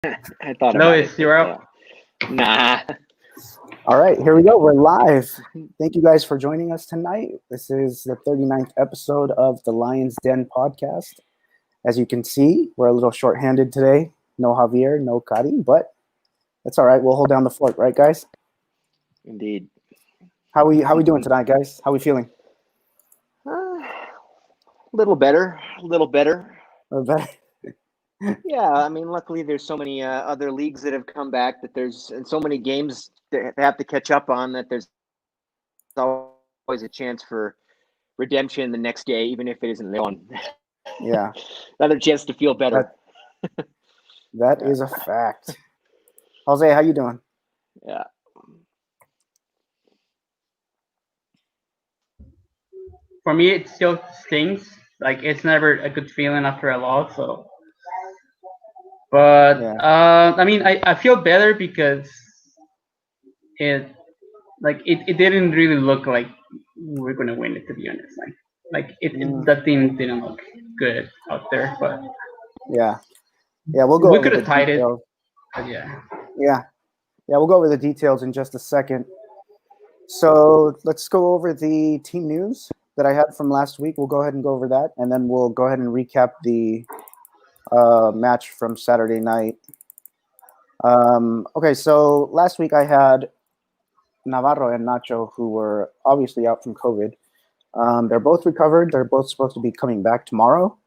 I thought about it, Lois, but you're up. nah. All right, here we go. We're live. Thank you guys for joining us tonight. This is the 39th episode of the Lion's Den podcast. As you can see, we're a little short-handed today. No Javier, no Karim, but that's all right. We'll hold down the fort, right, guys? Indeed. How we doing tonight, guys? How we feeling? A little better. A little better. Yeah, I mean, luckily there's so many other leagues that have come back and so many games that they have to catch up on that there's always a chance for redemption the next day, even if it isn't Leon. Yeah. Another chance to feel better. That is a fact. Jose, how you doing? Yeah. For me, it still stings. Like, it's never a good feeling after a loss. So, but I mean, I feel better because it didn't really look like we're gonna win it, to be honest. The team didn't look good out there, but yeah, we'll go we over could the have tied it. details. But yeah, we'll go over the details in just a second. So let's go over the team news that I had from last week. We'll go ahead and go over that, and then we'll go ahead and recap the match from Saturday night. Okay, so last week I had Navarro and Nacho, who were obviously out from COVID. They're both recovered. They're both supposed to be coming back tomorrow.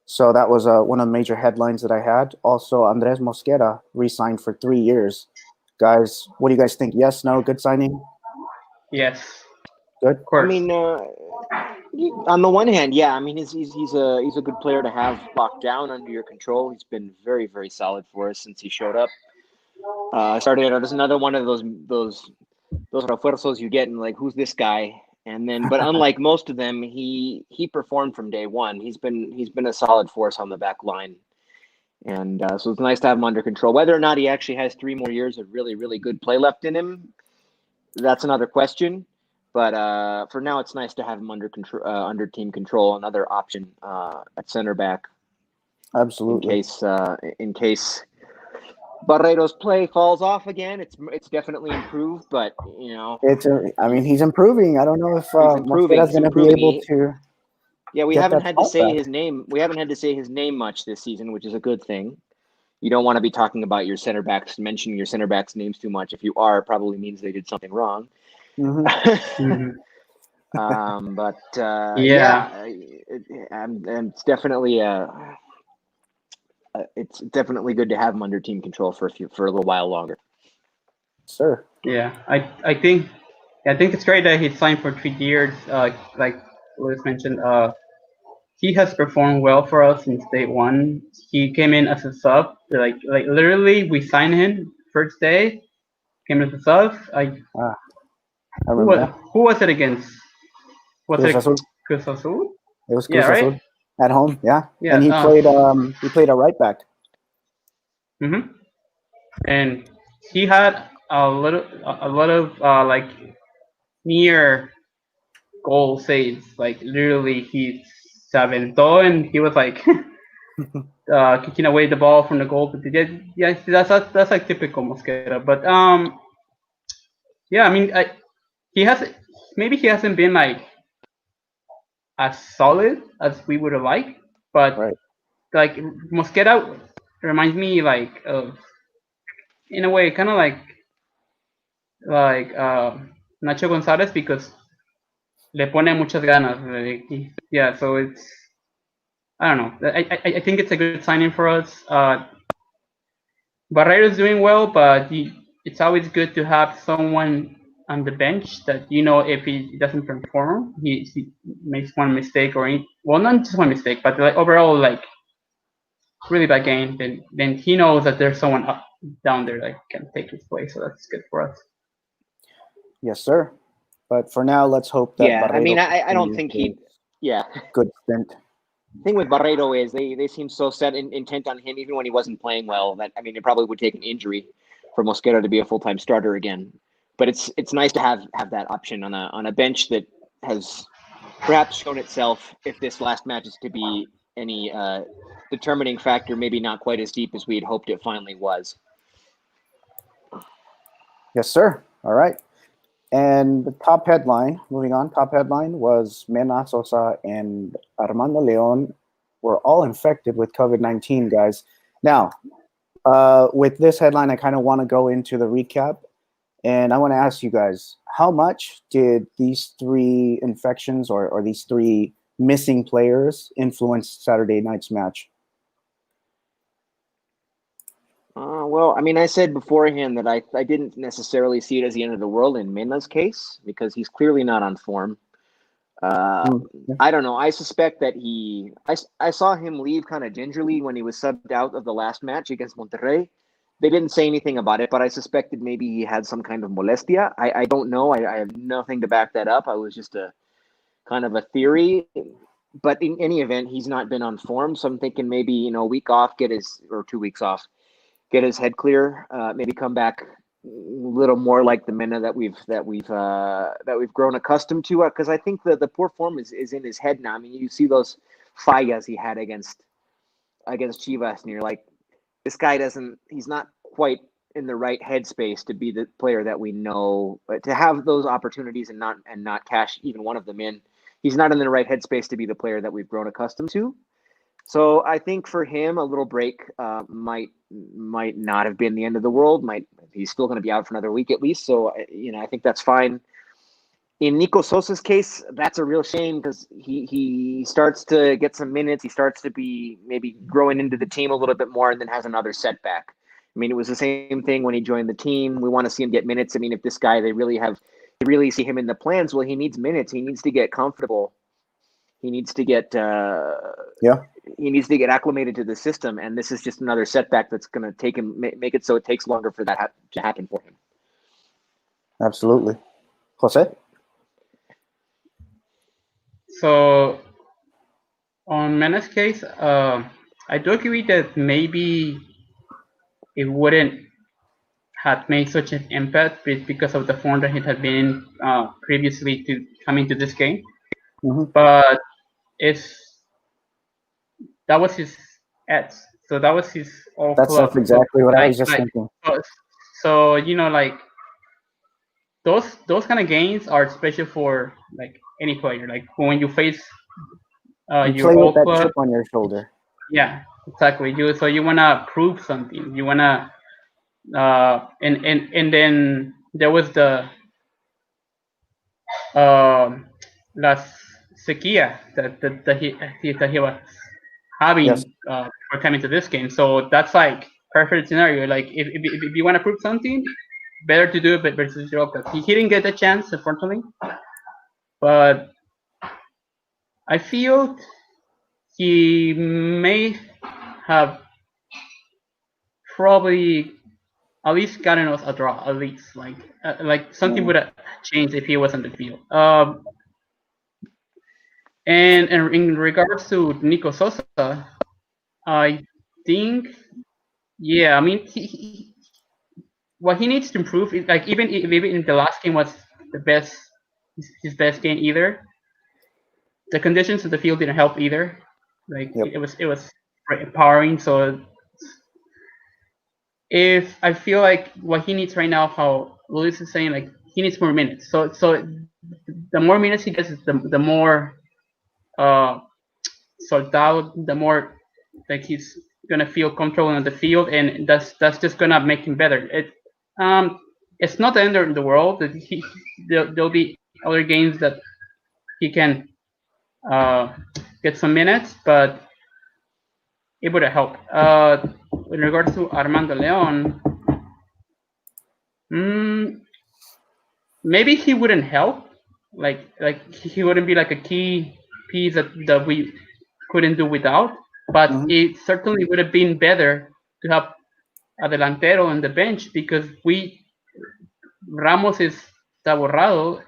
So that was one of the major headlines that I had. Also, Andres Mosquera re-signed for 3 years. Guys, what do you guys think? Yes, no, good signing? yes. Good. Of course. I mean, on the one hand, yeah, I mean he's a good player to have locked down under your control. He's been very, very solid for us since he showed up. Started out as another one of those refuerzos you get and like, who's this guy? And then, but unlike most of them, he performed from day one. He's been a solid force on the back line, and so it's nice to have him under control. Whether or not he actually has 3 more years of really, really good play left in him, that's another question. But for now, it's nice to have him under control, under team control. Another option at center back, Absolutely. in case Barrero's play falls off again. It's definitely improved, but I mean, he's improving. I don't know if Mosquera's going to be able to. Yeah, we get haven't that had to spot say back. his name. We haven't had to say his name much this season, which is a good thing. You don't want to be talking about your center backs, mentioning your center backs' names too much. If you are, it probably means they did something wrong. Mhm. But Yeah. and it's definitely good to have him under team control for a little while longer. Sure. Yeah, I think it's great that he signed for 3 years. Like Louis mentioned, he has performed well for us since day one. He came in as a sub. Like literally, we signed him first day. Came as a sub. I remember that. Who was it against? Was Cruz it Azul. Cruz Azul? It was Yeah, Cruz right. Azul at home. Yeah. Yeah. And he played a right back. Mm-hmm. And he had a lot of like near goal saves. Like literally, he se aventó and he was like kicking away the ball from the goal. But yeah, that's like typical Mosquera. But yeah, I mean, he has maybe he hasn't been like as solid as we would have liked, but Right. like Mosquera reminds me like of, in a way, kind of like Nacho Gonzalez, because le pone muchas ganas. Yeah, so it's, I don't know. I think it's a good signing for us. Barrero's doing well, but it's always good to have someone on the bench that, if he doesn't perform, he makes one mistake, well, not just one mistake, but like overall, like really bad game, then he knows that there's someone up down there that can take his place. So that's good for us. Yes, sir. But for now, let's hope that Yeah, I mean, Barreiro I don't think good stint. The thing with Barreiro is they seem so intent on him, even when he wasn't playing well, that, I mean, it probably would take an injury for Mosquera to be a full-time starter again. But it's nice to have that option on a bench that has perhaps shown itself, if this last match is to be any determining factor, maybe not quite as deep as we had hoped it finally was. Yes, sir. All right. And the top headline, moving on, top headline was Mena Sosa and Armando Leon were all infected with COVID-19, guys. Now, with this headline, I kind of want to go into the recap. And I want to ask you guys, how much did these three infections or these three missing players influence Saturday night's match? Well, I mean, I said beforehand that I didn't necessarily see it as the end of the world in Mena's case because he's clearly not on form. I don't know. I suspect that I saw him leave kind of gingerly when he was subbed out of the last match against Monterrey. They didn't say anything about it, but I suspected maybe he had some kind of molestia. I don't know. I have nothing to back that up. I was just a kind of a theory. But in any event, he's not been on form. So I'm thinking maybe, a week off, or 2 weeks off, get his head clear, maybe come back a little more like the Mena that we've grown accustomed to. Because I think the poor form is in his head now. I mean, you see those fallas he had against Chivas, and you're like, this guy he's not quite in the right headspace to be the player that we know, to have those opportunities and not cash even one of them in. He's not in the right headspace to be the player that we've grown accustomed to. So I think for him, a little break might not have been the end of the world. He's still going to be out for another week at least. So I think that's fine. In Nico Sosa's case, that's a real shame because he starts to get some minutes. He starts to be maybe growing into the team a little bit more, and then has another setback. I mean, it was the same thing when he joined the team. We want to see him get minutes. I mean, if this guy they really see him in the plans, well, he needs minutes. He needs to get comfortable. He needs to get He needs to get acclimated to the system, and this is just another setback that's going to make it so it takes longer for that to happen for him. Absolutely, Jose. So, on Mena's case, I do agree that maybe it wouldn't have made such an impact because of the form that he had been previously to coming to this game. Mm-hmm. But that was his ads. So that was his all That's club. exactly what I was just thinking. So those kind of games are special for like any player. Like when you face You your play with old that club. chip on your shoulder. Yeah, exactly. You wanna prove something. You wanna and then there was the la sequía that he was having Yes. for coming to this game. So that's like perfect scenario. Like if you want to prove something, better to do it versus your club. He didn't get the chance, unfortunately, but I feel he may have probably at least gotten us a draw. At least like something would have changed if he was on the field. And in regards to Nico Sosa, I think, yeah, I mean, what he needs to improve is like even in the last game was his best game either. The conditions of the field didn't help either. Like it was empowering. So if I feel like what he needs right now, how Luis is saying, like he needs more minutes. So the more minutes he gets, the more soltado, the more like he's gonna feel comfortable on the field, and that's just gonna make him better. It's not the end of the world. That there'll be other games that he can get some minutes, but it would have helped. In regards to Armando Leon, maybe he wouldn't help. Like he wouldn't be like a key piece that we couldn't do without. But it certainly would have been better to have a delantero on the bench because Ramos está borrado,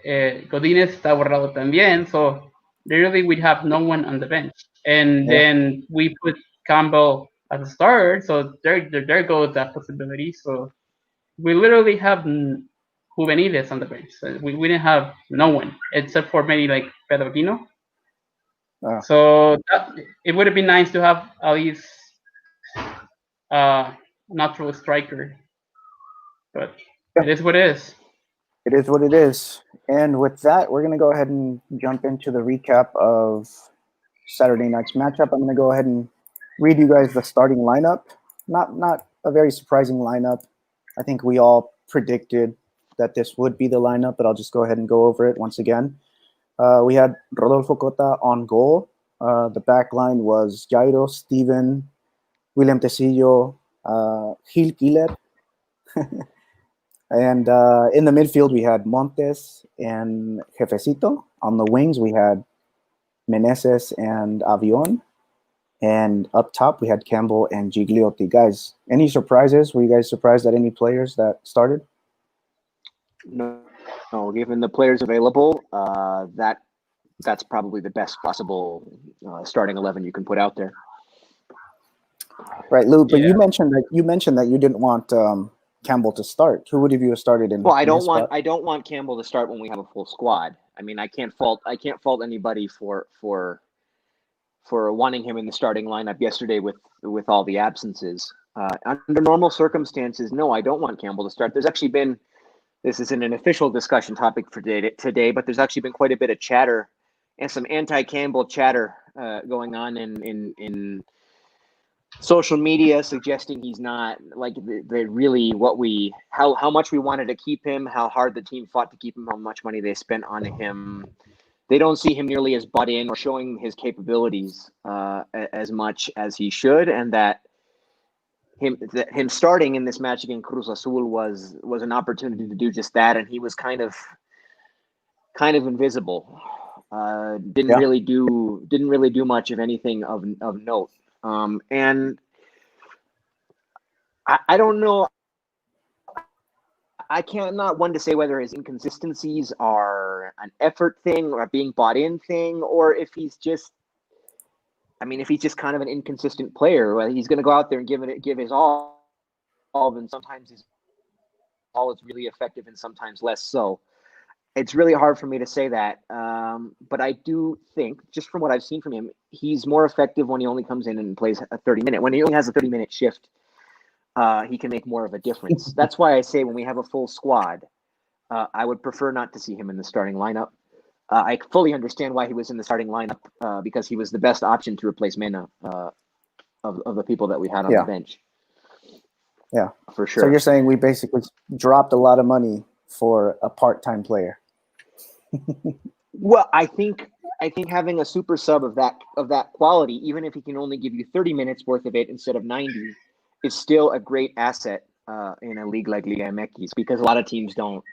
Godínez está borrado también, so literally we'd have no one on the bench. And then we put Campbell as a starter, so there goes that possibility. So we literally have juveniles on the bench. So we didn't have no one except for maybe like Pedro Guino. So it would have been nice to have at least natural striker. But it is what it is. It is what it is. And with that, we're going to go ahead and jump into the recap of Saturday night's matchup. I'm going to go ahead and read you guys the starting lineup. Not a very surprising lineup. I think we all predicted that this would be the lineup, but I'll just go ahead and go over it once again. We had Rodolfo Cota on goal. The back line was Jairo, Steven, William Tecillo, Gil Killer. And in the midfield, we had Montes and Jefecito. On the wings, we had Meneses and Avion. And up top, we had Campbell and Gigliotti. Guys, any surprises? Were you guys surprised at any players that started? No, given the players available, that's probably the best possible starting 11 you can put out there. Right, Lou. But you mentioned that you didn't want Campbell to start. Who would you have started in? Well, I don't want Campbell to start when we have a full squad. I mean, I can't fault anybody for wanting him in the starting lineup yesterday with all the absences. Under normal circumstances, no, I don't want Campbell to start. There's actually been, this isn't an official discussion topic for today, but there's actually been quite a bit of chatter and some anti-Campbell chatter going on in social media, suggesting he's not like really how much we wanted to keep him, how hard the team fought to keep him, how much money they spent on him. They don't see him nearly as bought in or showing his capabilities as much as he should, and that him starting in this match against Cruz Azul was an opportunity to do just that, and he was kind of invisible. Didn't really do much of anything of note. And I don't know. I can't not one to say whether his inconsistencies are an effort thing or a being bought in thing, or if he's just kind of an inconsistent player. Whether he's going to go out there and give his all, then sometimes his all is really effective and sometimes less so. It's really hard for me to say that, but I do think, just from what I've seen from him, he's more effective when he only comes in and plays a 30-minute. When he only has a 30-minute shift, he can make more of a difference. That's why I say when we have a full squad, I would prefer not to see him in the starting lineup. I fully understand why he was in the starting lineup because he was the best option to replace Mena of the people that we had on the bench. Yeah, for sure. So you're saying we basically dropped a lot of money for a part-time player? Well, I think having a super sub of that quality, even if he can only give you 30 minutes worth of it instead of 90, is still a great asset in a league like Liga MX, because a lot of teams don't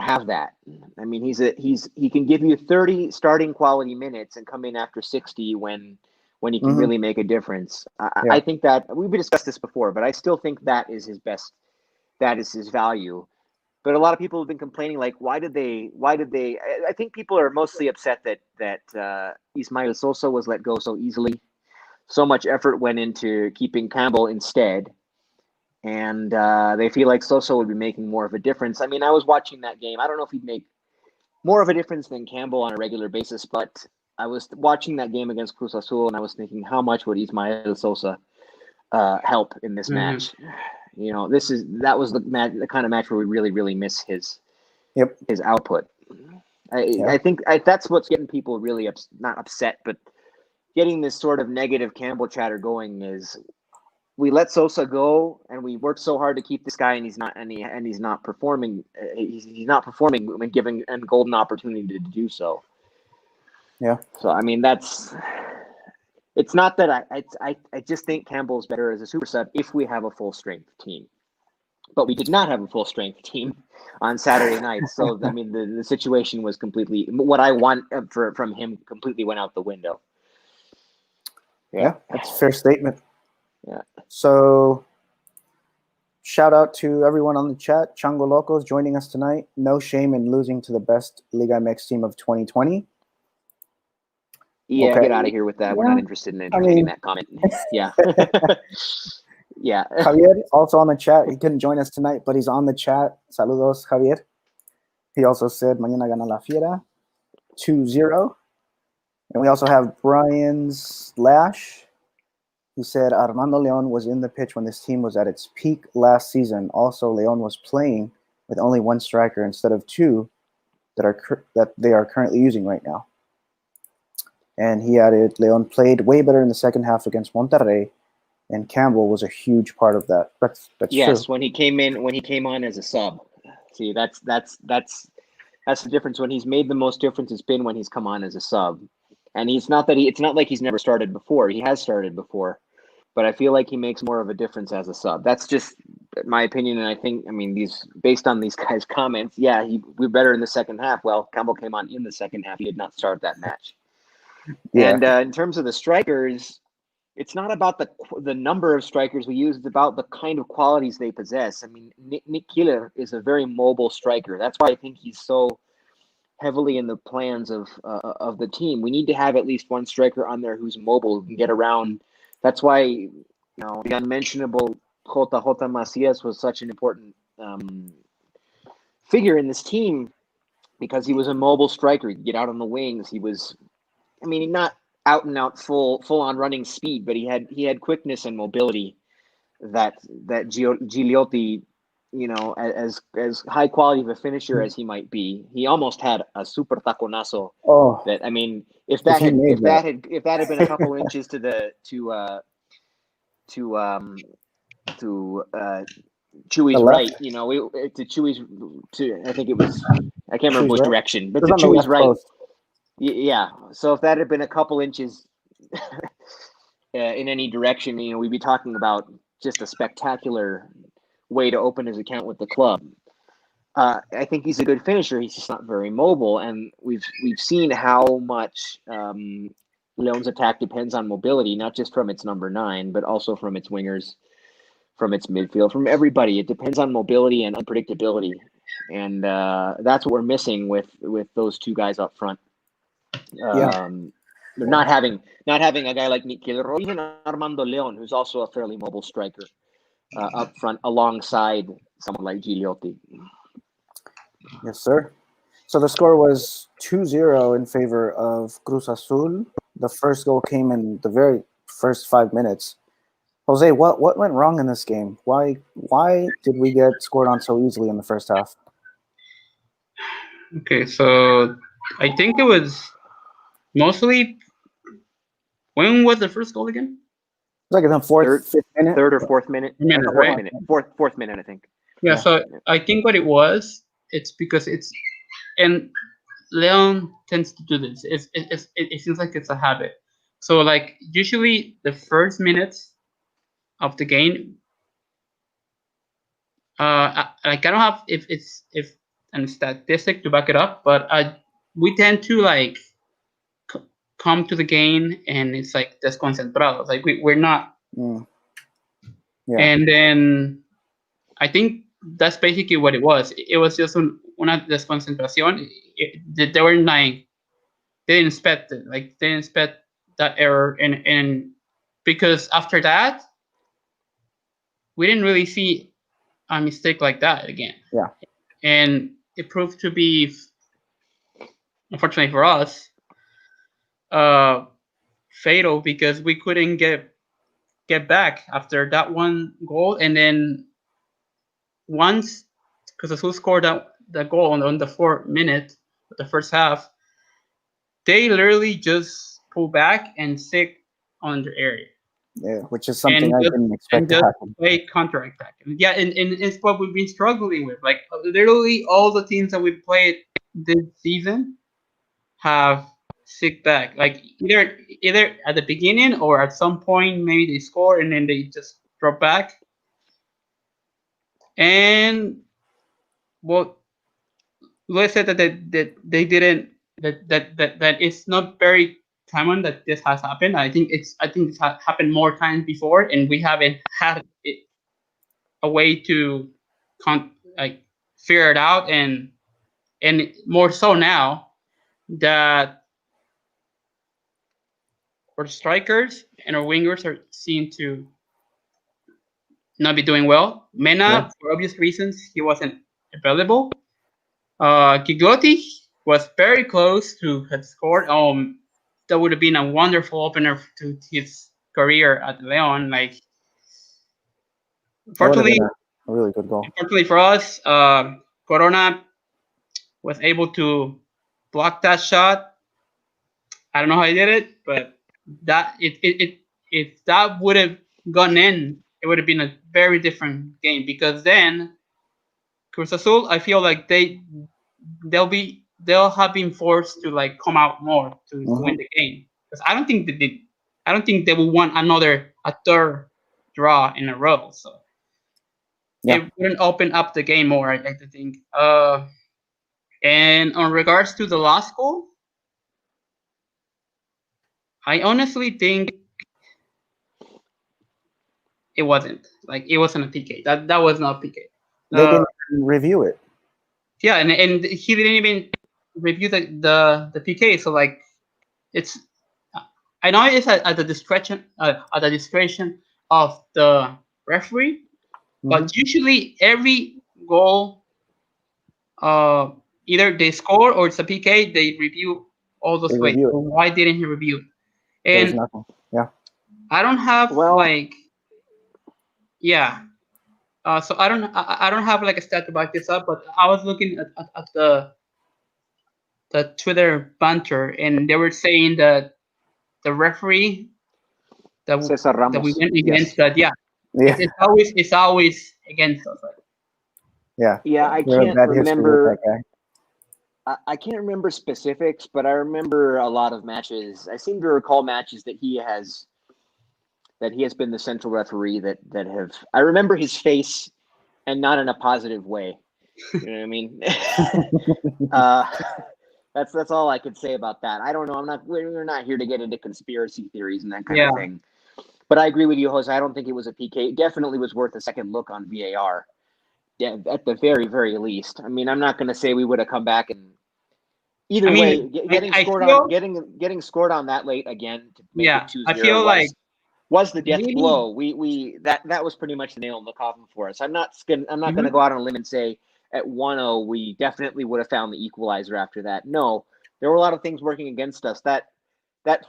have that. I mean, he can give you 30 starting quality minutes and come in after 60 when he can really make a difference. I think that we've discussed this before, but I still think that is his best. That is his value. But a lot of people have been complaining, like, why did they? I think people are mostly upset that Ismael Sosa was let go so easily. So much effort went into keeping Campbell instead, and they feel like Sosa would be making more of a difference. I mean, I was watching that game. I don't know if he'd make more of a difference than Campbell on a regular basis, but I was watching that game against Cruz Azul, and I was thinking, how much would Ismael Sosa help in this match? You know, that was the kind of match where we really, really miss his output. I think that's what's getting people really not upset, but getting this sort of negative Campbell chatter going is we let Sosa go and we worked so hard to keep this guy, and he's not performing. He's not performing when given a golden opportunity to do so. Yeah. So I mean, it's not that I just think Campbell's better as a super sub if we have a full strength team, but we did not have a full strength team on Saturday night. So I mean, the situation was completely what I want from him completely went out the window. Yeah, that's a fair statement. Yeah. So shout out to everyone on the chat. Chango Locos joining us tonight. No shame in losing to the best Liga MX team of 2020. Yeah, get out of here with that. We're not interested in entertaining that comment. Yeah. Yeah. Javier, also on the chat. He couldn't join us tonight, but he's on the chat. Saludos, Javier. He also said, Mañana gana la Fiera, 2-0. And we also have Brian's Lash. He said Armando Leon was in the pitch when this team was at its peak last season. Also, Leon was playing with only one striker instead of two that they are currently using right now. And he added, Leon played way better in the second half against Monterrey, and Campbell was a huge part of that. That's yes, true. when he came on as a sub. See, that's the difference. When he's made the most difference, it's been when he's come on as a sub. And it's not like he's never started before. He has started before, but I feel like he makes more of a difference as a sub. That's just my opinion, and I think, based on these guys' comments, yeah, we're better in the second half. Well, Campbell came on in the second half. He did not start that match. Yeah. And in terms of the strikers, it's not about the number of strikers we use. It's about the kind of qualities they possess. I mean, Nick Killer is a very mobile striker. That's why I think he's so heavily in the plans of the team. We need to have at least one striker on there who's mobile, who can get around. That's why the unmentionable J.J. Macias was such an important figure in this team, because he was a mobile striker. He could get out on the wings. He was, not out and out full on running speed, but he had quickness and mobility that Gigliotti, as high quality of a finisher as he might be, he almost had a super taconazo. Oh, that if that had been a couple inches to Chewy's right, to Chewy's, I think it was, I can't remember which direction, but to Chewy's right. Post. Yeah. So if that had been a couple inches in any direction, we'd be talking about just a spectacular way to open his account with the club. I think he's a good finisher. He's just not very mobile, and we've seen how much Leon's attack depends on mobility, not just from its number 9, but also from its wingers, from its midfield, from everybody. It depends on mobility and unpredictability, and that's what we're missing with those two guys up front. Not having a guy like Nick Killer or even Armando Leon, who's also a fairly mobile striker up front alongside someone like Gigliotti. Yes, sir. So the score was 2-0 in favor of Cruz Azul. The first goal came in the very first 5 minutes. Jose, what went wrong in this game? Why did we get scored on so easily in the first half? Okay, so I think it was mostly, when was the first goal again? It was like in the fifth minute. Third or fourth minute. Right? Fourth minute, I think. Yeah, so I think what it was, it's because and Leon tends to do this. It seems like it's a habit. So like usually the first minutes of the game, I don't have if a statistic to back it up, but we tend to like come to the game and it's like desconcentrados. Like we're not. Yeah. And then I think that's basically what it was. It was just una desconcentración. They were like, they didn't expect it. Like they didn't expect that error, and because after that, we didn't really see a mistake like that again. Yeah. And it proved to be, unfortunately for us, fatal, because we couldn't get back after that one goal, and then once Cruz Azul scored that goal on the 4th minute of the first half, they literally just pull back and stick on their area. Yeah, which is something I didn't expect to happen. Play counterattack. Yeah, and it's what we've been struggling with. Like literally all the teams that we played this season have stick back. Like either at the beginning or at some point maybe they score and then they just drop back. And well, Luis said that they didn't, that it's not very common that this has happened. I think it's happened more times before, and we haven't had a way to figure it out, and more so now that our strikers and our wingers are seen to not be doing well. Mena, for obvious reasons, he wasn't available. Gigliotti was very close to have scored. That would have been a wonderful opener to his career at Leon. Like, That would have been fortunately, a really good goal. fortunately for us, Corona was able to block that shot. I don't know how he did it, but that if that would have gone in, it would have been a very different game, because then Cruz Azul, I feel like they'll have been forced to like come out more to win the game, because I don't think they will want a third draw in a row, so Yeah. it wouldn't open up the game more. I like to think. And on regards to the last goal, I honestly think it wasn't. Like, it wasn't a PK. That was not a PK. They didn't even review it. Yeah, and he didn't even review the PK. So like, it's, I know it's at the discretion of the referee, but usually every goal, either they score or it's a PK, they review all those They plays. review it. So why didn't he review it? There's And nothing. Yeah. I don't have Well- like, yeah. So I don't have like a stat to back this up, but I was looking at the Twitter banter, and they were saying that the referee Cesar Ramos. that we went Yes. against, that Yeah. it's always against us. Like, Yeah. Yeah, I We have can't bad history with remember. that guy. I can't remember specifics, but I remember a lot of matches. I seem to recall matches that he has been the central referee that have. I remember his face, and not in a positive way. You know what I mean? That's all I could say about that. I don't know. We're not here to get into conspiracy theories and that kind of thing. But I agree with you, Jose. I don't think it was a PK. It definitely was worth a second look on VAR. Yeah, at the very, very least. I mean, I'm not going to say we would have come back and either way, getting scored on that late again to make it 2-0 I feel was the death maybe- blow. That was pretty much the nail in the coffin for us. I'm not going to go out on a limb and say at 1-0 we definitely would have found the equalizer after that. No, there were a lot of things working against us. That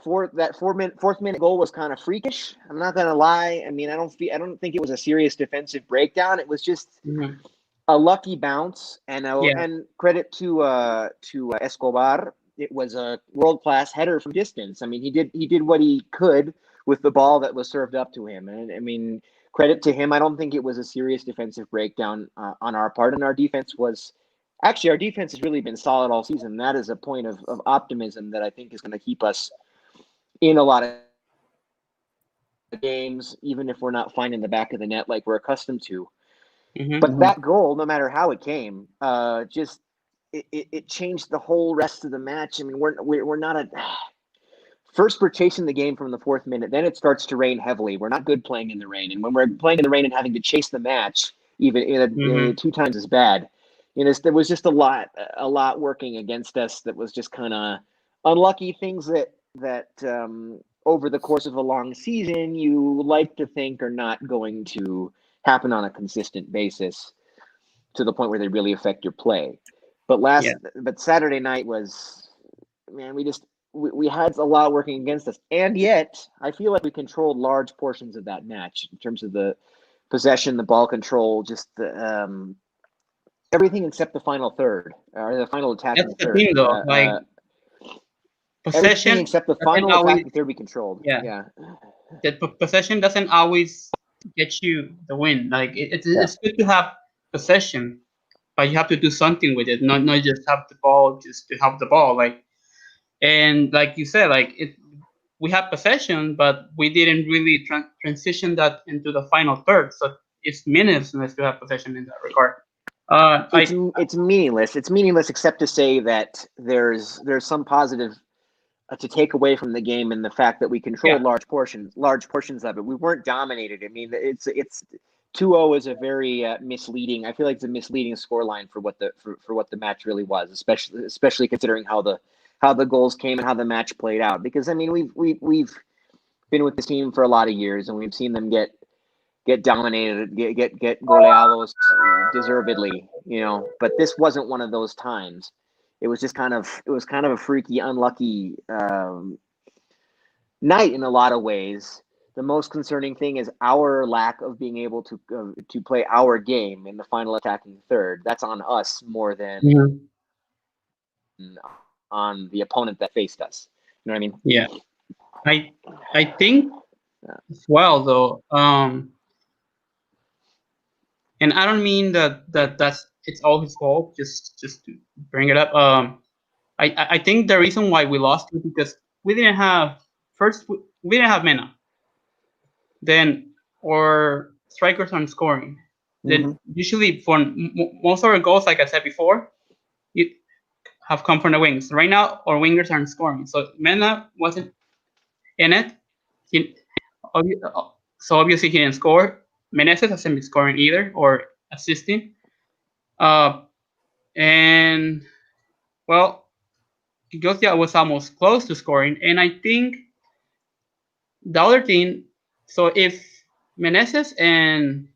fourth minute goal was kind of freakish. I'm not going to lie. I mean, I don't think it was a serious defensive breakdown. It was just a lucky bounce, and credit to Escobar. It was a world-class header from distance. I mean, he did what he could with the ball that was served up to him, and I mean, credit to him. I don't think it was a serious defensive breakdown on our part, and our defense has really been solid all season. That is a point of optimism that I think is going to keep us in a lot of games, even if we're not finding the back of the net like we're accustomed to. But that goal, no matter how it came, it changed the whole rest of the match. I mean, we're not first we're chasing the game from the fourth minute, then it starts to rain heavily. We're not good playing in the rain, and when we're playing in the rain and having to chase the match, even 2 times as bad. You know, there was just a lot working against us that was just kind of unlucky things that over the course of a long season you like to think are not going to happen on a consistent basis to the point where they really affect your play. But Saturday night was, man, we had a lot working against us, and yet I feel like we controlled large portions of that match in terms of the possession, the ball control, just the everything except the final third or the final attacking That's the third. thing, though. Like, possession, everything except the final attacking third we controlled. Yeah. The possession doesn't always get you the win. Like, it's good to have possession, but you have to do something with it. Not just have the ball just to have the ball. Like, and like you said, like we have possession, but we didn't really transition that into the final third. So it's meaningless to have possession in that regard. It's meaningless. It's meaningless except to say that there's some positive to take away from the game, and the fact that we controlled large portions of it. We weren't dominated. I mean, it's 2-0 is a very misleading. I feel like it's a misleading scoreline for what the match really was, especially considering how the goals came and how the match played out. Because I mean, we've been with this team for a lot of years, and we've seen them get dominated, get goleados deservedly, you know. But this wasn't one of those times. It was just kind of a freaky, unlucky night in a lot of ways. The most concerning thing is our lack of being able to play our game in the final attacking third. That's on us more than on the opponent that faced us. You know what I mean? Yeah, I think as well though. And I don't mean that's it's all his fault. Just to bring it up. I think the reason why we lost is because we didn't have we didn't have Mena. Then our strikers aren't scoring. Then usually for most of our goals, like I said before, you have come from the wings. Right now, our wingers aren't scoring. So Mena wasn't in it. He, so obviously he didn't score. Meneses hasn't been scoring either or assisting. And well, Gothia was almost close to scoring. And I think the other thing, so if Meneses and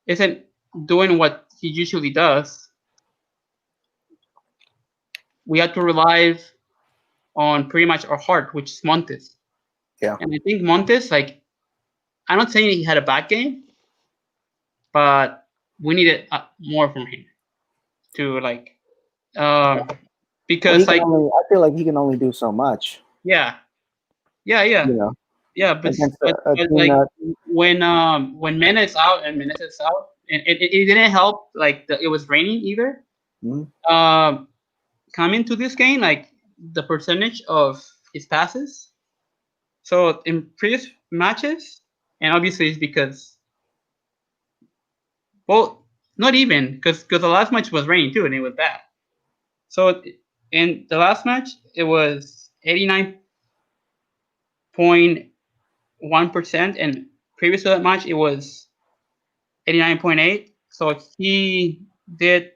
isn't doing what he usually does, we had to rely on pretty much our heart, which is Montes. Yeah. And I think Montes, like, I'm not saying he had a bad game, but we needed more from him to like, because like, I feel like he can only do so much. yeah, You know, but against a team like that, when Mena is out and Meneses is out, and it didn't help like it was raining either. Coming to this game, like the percentage of his passes. So in previous matches, and obviously it's because, well, not even because the last match was raining too, and it was bad. So in the last match, it was 89.1%, and previous to that match, it was 89.8. So he did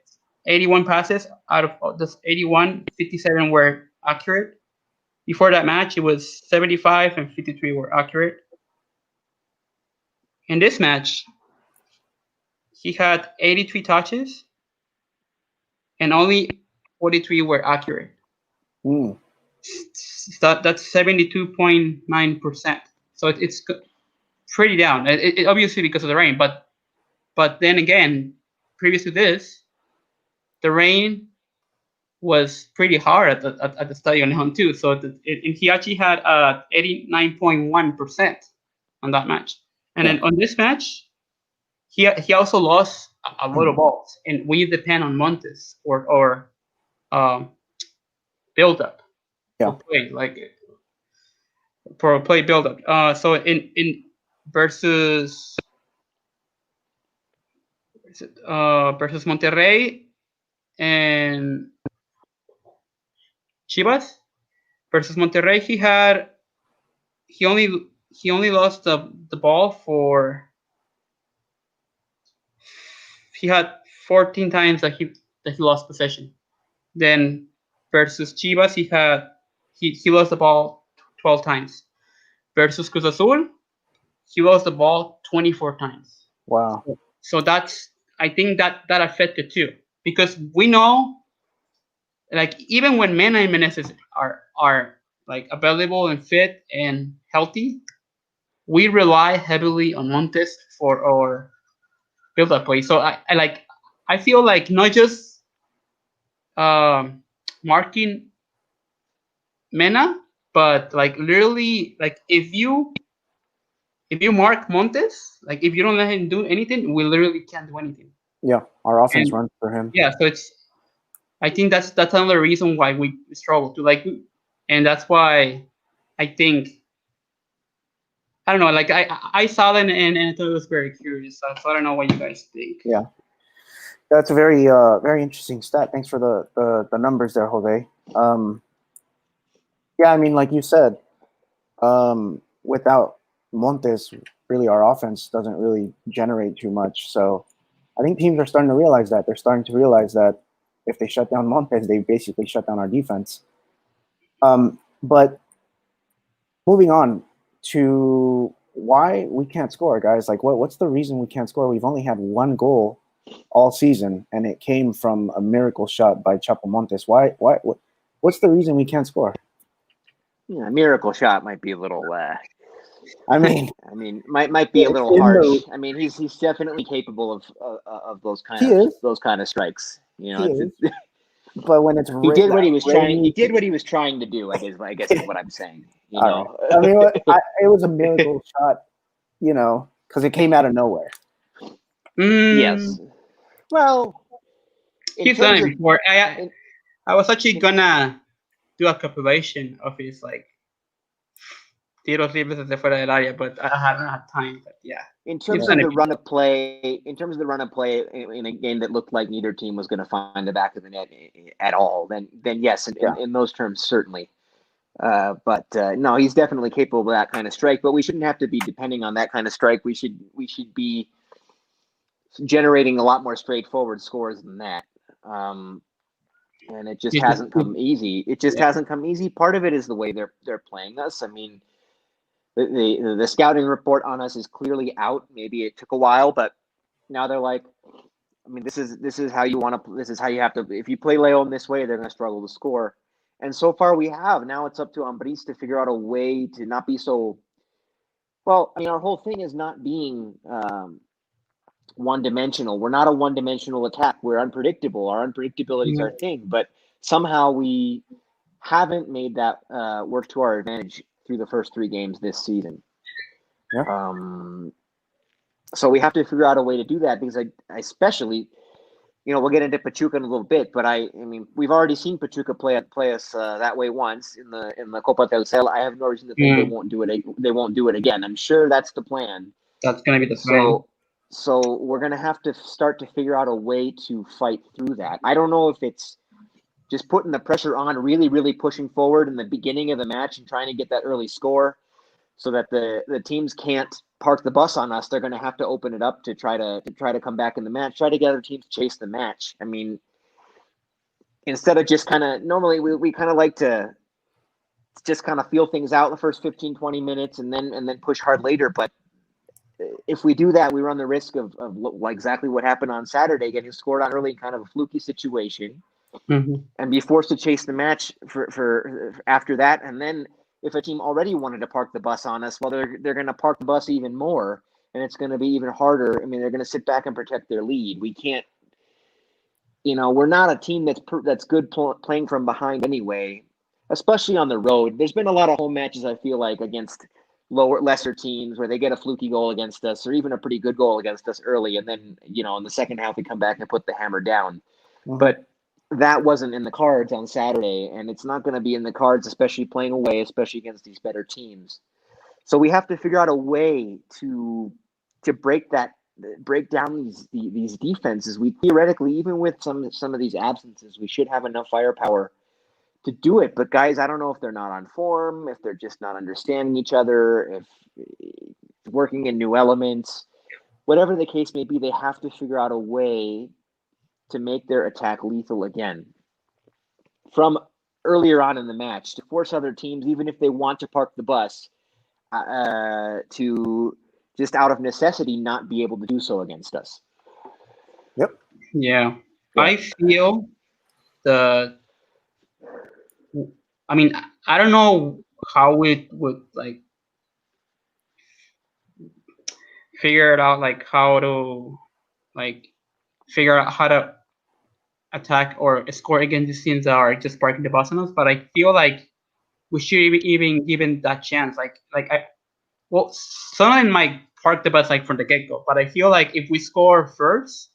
81 passes out of this 81, 57 were accurate. Before that match, it was 75 and 53 were accurate. In this match, he had 83 touches and only 43 were accurate. That's 72.9%. So it's pretty down. It obviously because of the rain, but then again, previous to this, the rain was pretty hard at the Stadion Leon too. So and he actually had 89.1% on that match. And then on this match, he also lost a lot of balls, and we depend on Montes or build up for play, like for play build up. So in versus versus Monterrey and Chivas versus Monterrey, he only lost the ball for. He had 14 times that he lost possession. Then versus Chivas, he lost the ball 12 times. Versus Cruz Azul, he lost the ball 24 times. Wow. So I think that affected too, because we know, like even when Mena and Meneses are like available and fit and healthy, we rely heavily on Montes for our build-up play. So I feel like not just marking Mena, but like literally, like if you mark Montes, like if you don't let him do anything, we literally can't do anything. Yeah, our offense runs for him. Yeah, so I think that's another reason why we struggle to like, and that's why I think, I don't know, like I saw it and I thought it was very curious. So I don't know what you guys think. Yeah, that's a very very interesting stat. Thanks for the numbers there, Jose. Yeah, I mean, like you said, without Montes, really our offense doesn't really generate too much. So I think teams are starting to realize that. They're starting to realize that if they shut down Montes, they basically shut down our defense. But moving on to why we can't score, guys. Like, what's the reason we can't score? We've only had one goal all season, and it came from a miracle shot by Chapo Montes. What's the reason we can't score? Yeah, miracle shot might be a little I mean, might be a little harsh. I mean, he's definitely capable of those kind of strikes. You know, but when it's he did what he was trying. He did what he was trying to do. I guess is what I'm saying. You know, right. I mean, it was a miracle shot. You know, because it came out of nowhere. Yes. Well, he's done it before. I was actually gonna do a compilation of his like tiros libres desde fuera del área, but I haven't had time. But yeah, in terms of the run of play, in a game that looked like neither team was going to find the back of the net at all, then yes, in those terms certainly. But no, he's definitely capable of that kind of strike. But we shouldn't have to be depending on that kind of strike. We should be generating a lot more straightforward scores than that. And it just hasn't come easy. It just hasn't come easy. Part of it is the way they're playing us. I mean, the scouting report on us is clearly out. Maybe it took a while, but now they're like, I mean, this is how you want to. This is how you have to. If you play León this way, they're going to struggle to score. And so far we have. Now it's up to Ambriz to figure out a way to not be so. Well, I mean, our whole thing is not being one-dimensional. We're not a one-dimensional attack. We're unpredictable. Our unpredictability is our thing. But somehow we haven't made that work to our advantage through the first 3 games this season. Yeah. So we have to figure out a way to do that because I especially, you know, we'll get into Pachuca in a little bit, but I mean, we've already seen Pachuca play us that way once in the Copa del Cel. I have no reason to think they won't do it. They won't do it again. I'm sure that's the plan. That's gonna be the plan. So we're gonna have to start to figure out a way to fight through that. I don't know if it's just putting the pressure on, really, really pushing forward in the beginning of the match and trying to get that early score, so that the teams can't park the bus on us. They're going to have to open it up to try to come back in the match, try to get other teams to chase the match. I mean, instead of just kind of normally we kind of like to just kind of feel things out the first 15, 20 minutes and then push hard later. But if we do that, we run the risk of exactly what happened on Saturday, getting scored on early, kind of a fluky situation, and be forced to chase the match for after that. And then if a team already wanted to park the bus on us, well, they're going to park the bus even more, and it's going to be even harder. I mean, they're going to sit back and protect their lead. We can't, you know, we're not a team that's good playing from behind anyway, especially on the road. There's been a lot of home matches, I feel like, against lesser teams where they get a fluky goal against us or even a pretty good goal against us early, and then, you know, in the second half we come back and put the hammer down. But that wasn't in the cards on Saturday, and it's not going to be in the cards, especially playing away, especially against these better teams. So we have to figure out a way to break down these defenses. We theoretically, even with some of these absences, we should have enough firepower to do it. But guys, I don't know if they're not on form, if they're just not understanding each other, if working in new elements, whatever the case may be, they have to figure out a way to make their attack lethal again from earlier on in the match, to force other teams, even if they want to park the bus, to just out of necessity not be able to do so against us. Yep. Yeah. I feel I mean, I don't know how it would like figure it out, like how to like figure out how to attack or score against these teams that are just parking the bus on us. But I feel like we should even given that chance. Some of them might park the bus like from the get go, but I feel like if we score first,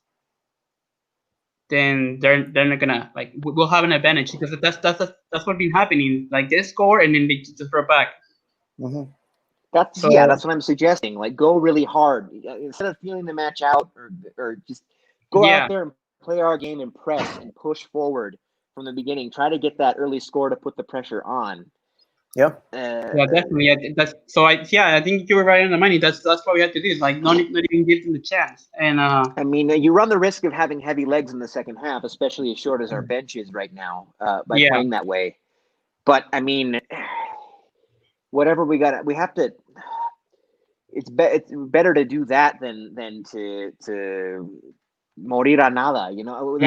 then they're not gonna like we'll have an advantage because that's what's been happening. Like they score and then they just throw back. That's what I'm suggesting. Like go really hard instead of feeling the match out or just go out there and play our game and press and push forward from the beginning. Try to get that early score to put the pressure on. Yeah. Yeah, definitely. I think you were right on the money. That's what we had to do. Like not even give them the chance. And I mean, you run the risk of having heavy legs in the second half, especially as short as our bench is right now, by playing that way. But I mean, whatever we have to. It's better to do that than to morir a nada. You know.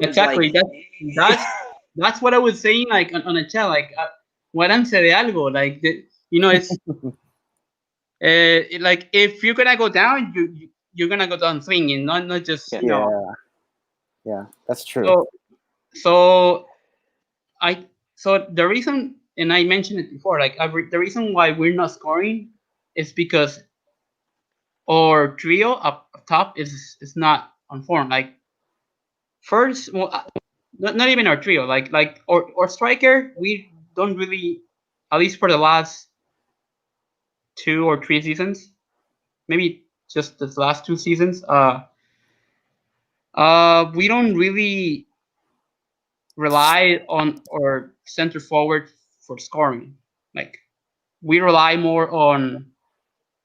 Exactly. Like, that's what I was saying. Like on a chat, like. Guárdense de algo, like it's Like if you're gonna go down, you're gonna go down swinging, not just Yeah. Yeah, that's true. So so I so the reason, and I mentioned it before, like the reason why we're not scoring is because our trio up top is not on form. Like first, well, not even our trio. Like our striker, we don't really, at least for the last 2 or 3 seasons, maybe just the last 2 seasons. We don't really rely on our center forward for scoring. Like we rely more on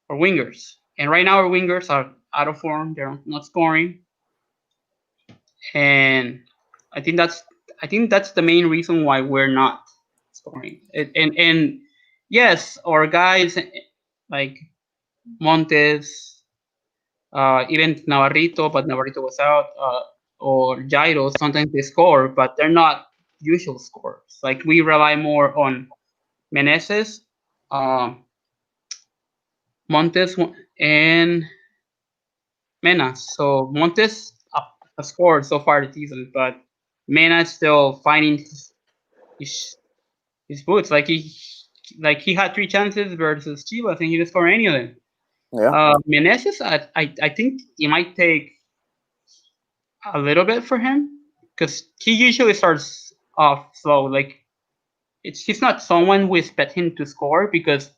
our wingers, and right now our wingers are out of form. They're not scoring, and I think that's I think that's the main reason why we're not scoring. And yes, our guys like Montes, even Navarrito, but Navarrito was out, or Jairo, sometimes they score, but they're not usual scorers. Like we rely more on Meneses, um, Montes, and Mena. So Montes has scored so far this season, but Mena is still finding his, his boots. Like he had 3 chances versus Chivas, and he didn't score any of them. Yeah. Meneses, I think it might take a little bit for him because he usually starts off slow. Like he's not someone we expect him to score because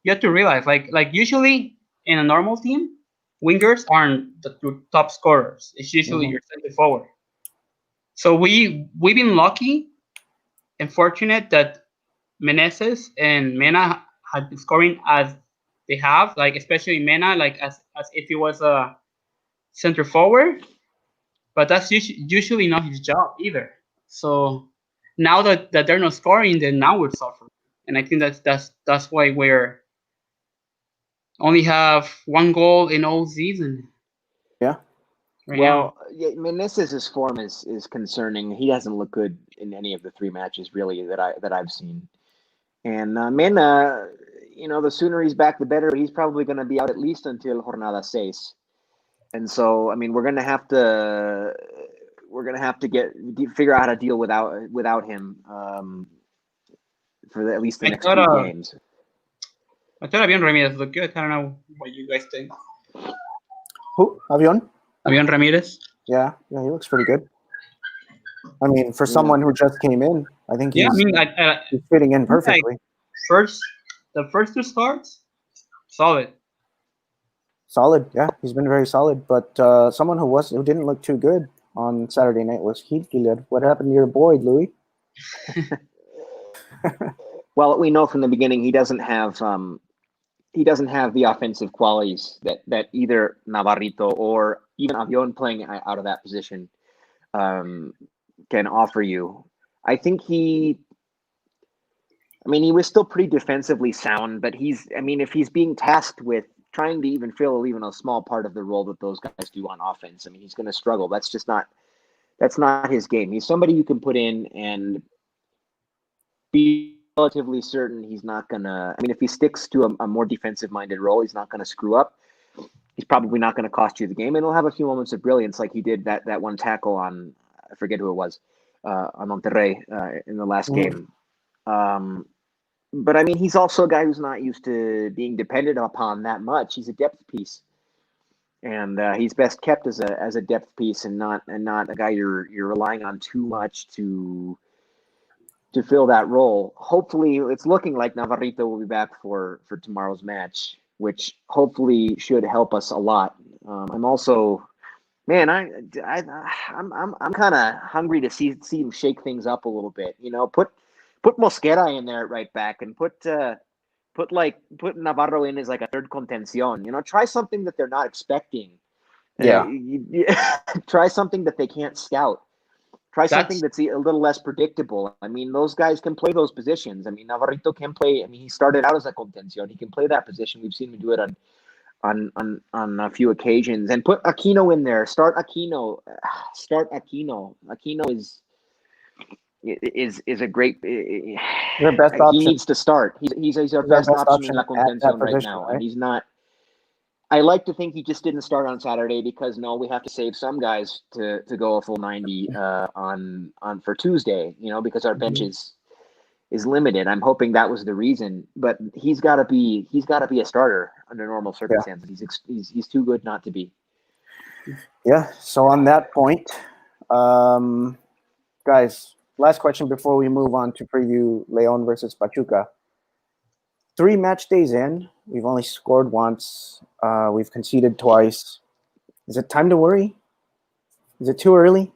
you have to realize like usually in a normal team, wingers aren't the top scorers. It's usually Hmm. your center forward. So we've been lucky and fortunate that Meneses and Mena have been scoring as they have, like especially Mena, like as if he was a center forward, but that's usually not his job either. So now that they're not scoring, then now we're suffering, and I think that's why we're only have 1 goal in all season Yeah. right now. Well, yeah, Meneses' form is concerning. He hasn't looked good in any of the 3 matches really that I've seen. And Mena, the sooner he's back, the better. He's probably going to be out at least until Jornada 6. And so, I mean, we're gonna have to figure out how to deal without him for at least the I next thought few uh games. I thought Avion Ramirez looked good. I don't know what you guys think. Who? Avion? Avion Ramirez. Yeah. Yeah, he looks pretty good. I mean, for Yeah. someone who just came in, I think Yeah, I he's mean, he's fitting in like perfectly. first the first 2 starts, solid. Solid. Yeah, he's been very solid. But someone who didn't look too good on Saturday night was Heath Gillard. What happened to your boy, Louis? Well, we know from the beginning he doesn't have the offensive qualities that either Navarrito or even Avion playing out of that position um, can offer you. I think he was still pretty defensively sound, but if he's being tasked with trying to even fill even a small part of the role that those guys do on offense, he's going to struggle. That's not his game. He's somebody you can put in and be relatively certain he's not going to. If he sticks to a more defensive minded role, he's not going to screw up. He's probably not going to cost you the game, and he'll have a few moments of brilliance, like he did that one tackle on, I forget who it was, on Monterrey in the last game. But he's also a guy who's not used to being depended upon that much. He's a depth piece, and he's best kept as a depth piece, and not a guy you're relying on too much to fill that role. Hopefully, it's looking like Navarrito will be back for tomorrow's match, which hopefully should help us a lot. I'm also, man, I'm kind of hungry to see him shake things up a little bit. Put Mosquera in there at right back, and put Navarro in as like a third contención. Try something that they're not expecting. Yeah. Try something that they can't scout. Try something That's that's a little less predictable. Those guys can play those positions. Navarrito can play. He started out as a contención. He can play that position. We've seen him do it on a few occasions. And put Aquino in there. Start Aquino. Aquino is is a great. Their best He option. needs to start. He's our best option in La at that Contención right position, now, right? and he's not. I like to think he just didn't start on Saturday because no, we have to save some guys to go a full 90 on for Tuesday. Because our bench is limited. I'm hoping that was the reason, but he's got to be a starter under normal circumstances. He's too good not to be. Yeah. So on that point, guys, last question before we move on to preview Leon versus Pachuca. 3 match days in, we've only scored once. We've conceded twice. Is it time to worry? Is it too early?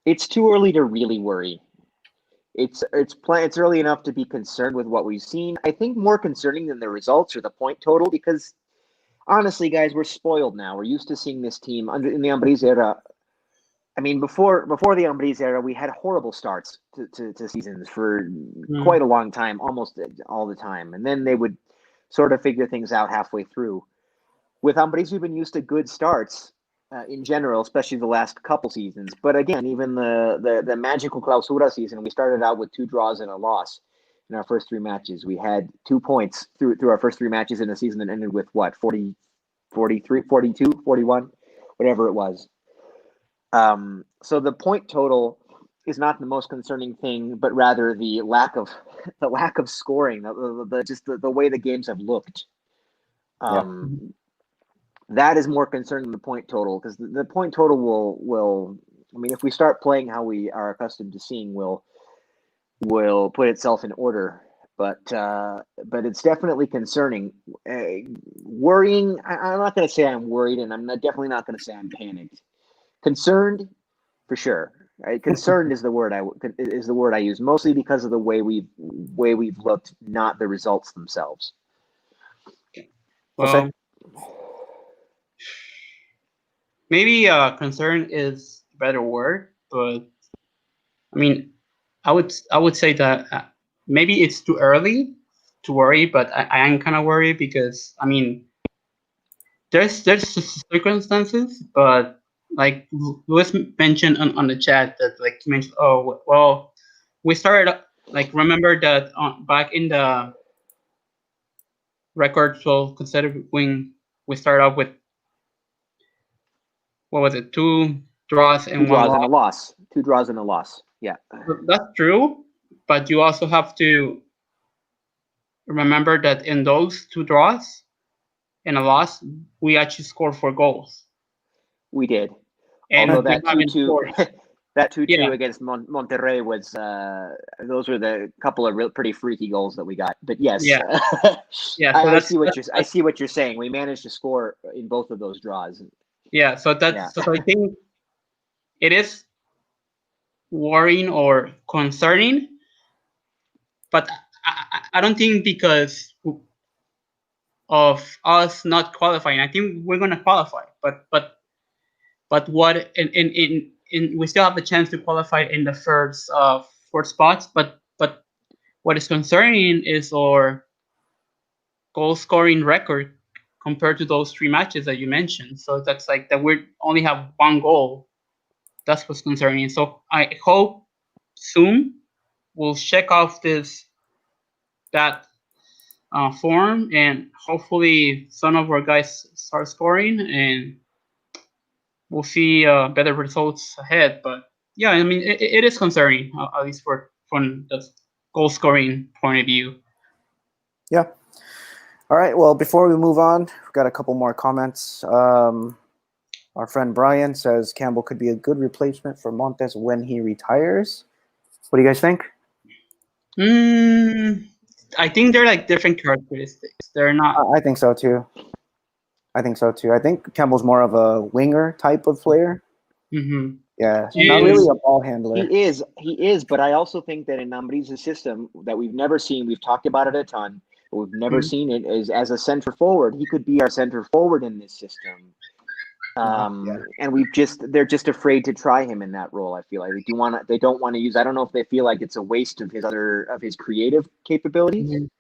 It's too early to really worry. It's early enough to be concerned with what we've seen. I think more concerning than the results or the point total, because honestly, guys, we're spoiled now. We're used to seeing this team in the Ambriz era. I mean, before the Ambriz era, we had horrible starts to seasons for quite a long time, almost all the time, and then they would sort of figure things out halfway through. With Ambriz, we've been used to good starts in general, especially the last couple seasons. But again, even the magical Clausura season, we started out with 2 draws and a loss in our first 3 matches. We had 2 points through our first 3 matches in a season that ended with what, 40, 43, 42, 41, whatever it was. So the point total is not the most concerning thing, but rather the lack of scoring, the way the games have looked. That is more concerning than the point total, because the point total will I mean, if we start playing how we are accustomed to seeing, will put itself in order. But it's definitely concerning. Worrying, I'm not going to say I'm worried, and I'm definitely not going to say I'm panicked. Concerned, for sure. Right? Concerned is the word I use, mostly because of the way we've looked, not the results themselves. Well, maybe concern is a better word, but I mean, I would say that maybe it's too early to worry, but I am kind of worried because I mean, there's circumstances, but like Luis mentioned on the chat that like he mentioned, oh well, we started like remember that back in the record 12 consecutive win, we started off with what was it, 2 draws and 2 draws 1 loss. and a loss. 2 draws and a loss. Yeah, that's true, but you also have to remember that in those 2 draws and a loss, we actually scored 4 goals. We did. And although that 2-2 that 2-2 against Monterrey was those were the couple of pretty freaky goals that we got. But yes, so I see what you're saying. We managed to score in both of those draws. Yeah, so that's so I think it is worrying or concerning, but I don't think because of us not qualifying. I think we're gonna qualify, but what in we still have the chance to qualify in the first 4 spots. But what is concerning is our goal scoring record compared to those 3 matches that you mentioned. So that's like that we only have 1 goal. That's what's concerning. So I hope soon we'll check off that form, and hopefully some of our guys start scoring, and we'll see better results ahead. But yeah, I mean it is concerning, at least from the goal scoring point of view. Yeah. All right. Well, before we move on, we've got a couple more comments. Our friend Brian says Campbell could be a good replacement for Montes when he retires. What do you guys think? I think they're like different characteristics. They're not. I think so too. I think Campbell's more of a winger type of player. Mm-hmm. Yeah, not really a ball handler. He is, but I also think that in Ambriz's system that we've never seen, we've talked about it a ton, but we've never seen it is as a center forward. He could be our center forward in this system. And they're just afraid to try him in that role. I feel like they don't want to use. I don't know if they feel like it's a waste of his creative capabilities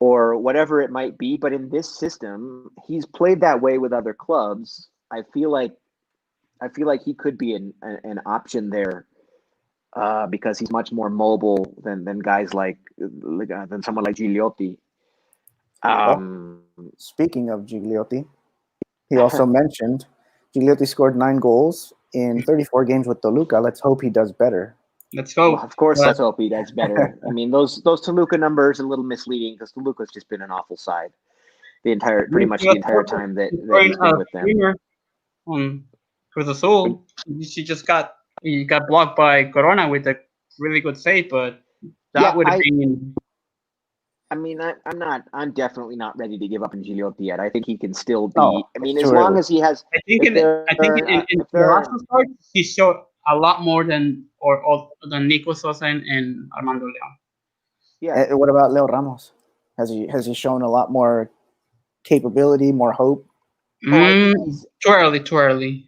or whatever it might be. But in this system, he's played that way with other clubs. I feel like he could be an option there because he's much more mobile than guys than someone like Gigliotti. Speaking of Gigliotti, he also mentioned Gigliotti scored 9 goals in 34 games with Toluca. Let's hope he does better. Let's go. Well, of course, let's hope he does better. I mean, those Toluca numbers are a little misleading because Toluca's just been an awful side pretty much the entire time that he's been with them. On Cruz Azul, he got blocked by Corona with a really good save, but that would have been. I mean, I'm definitely not ready to give up on Gigliotti yet. I think he can still be. I mean, as long as he has. I think in the last start, he showed a lot more than Nico Sosa and Armando Leon. Yeah. What about Leo Ramos? Has he shown a lot more capability, more hope? Too early.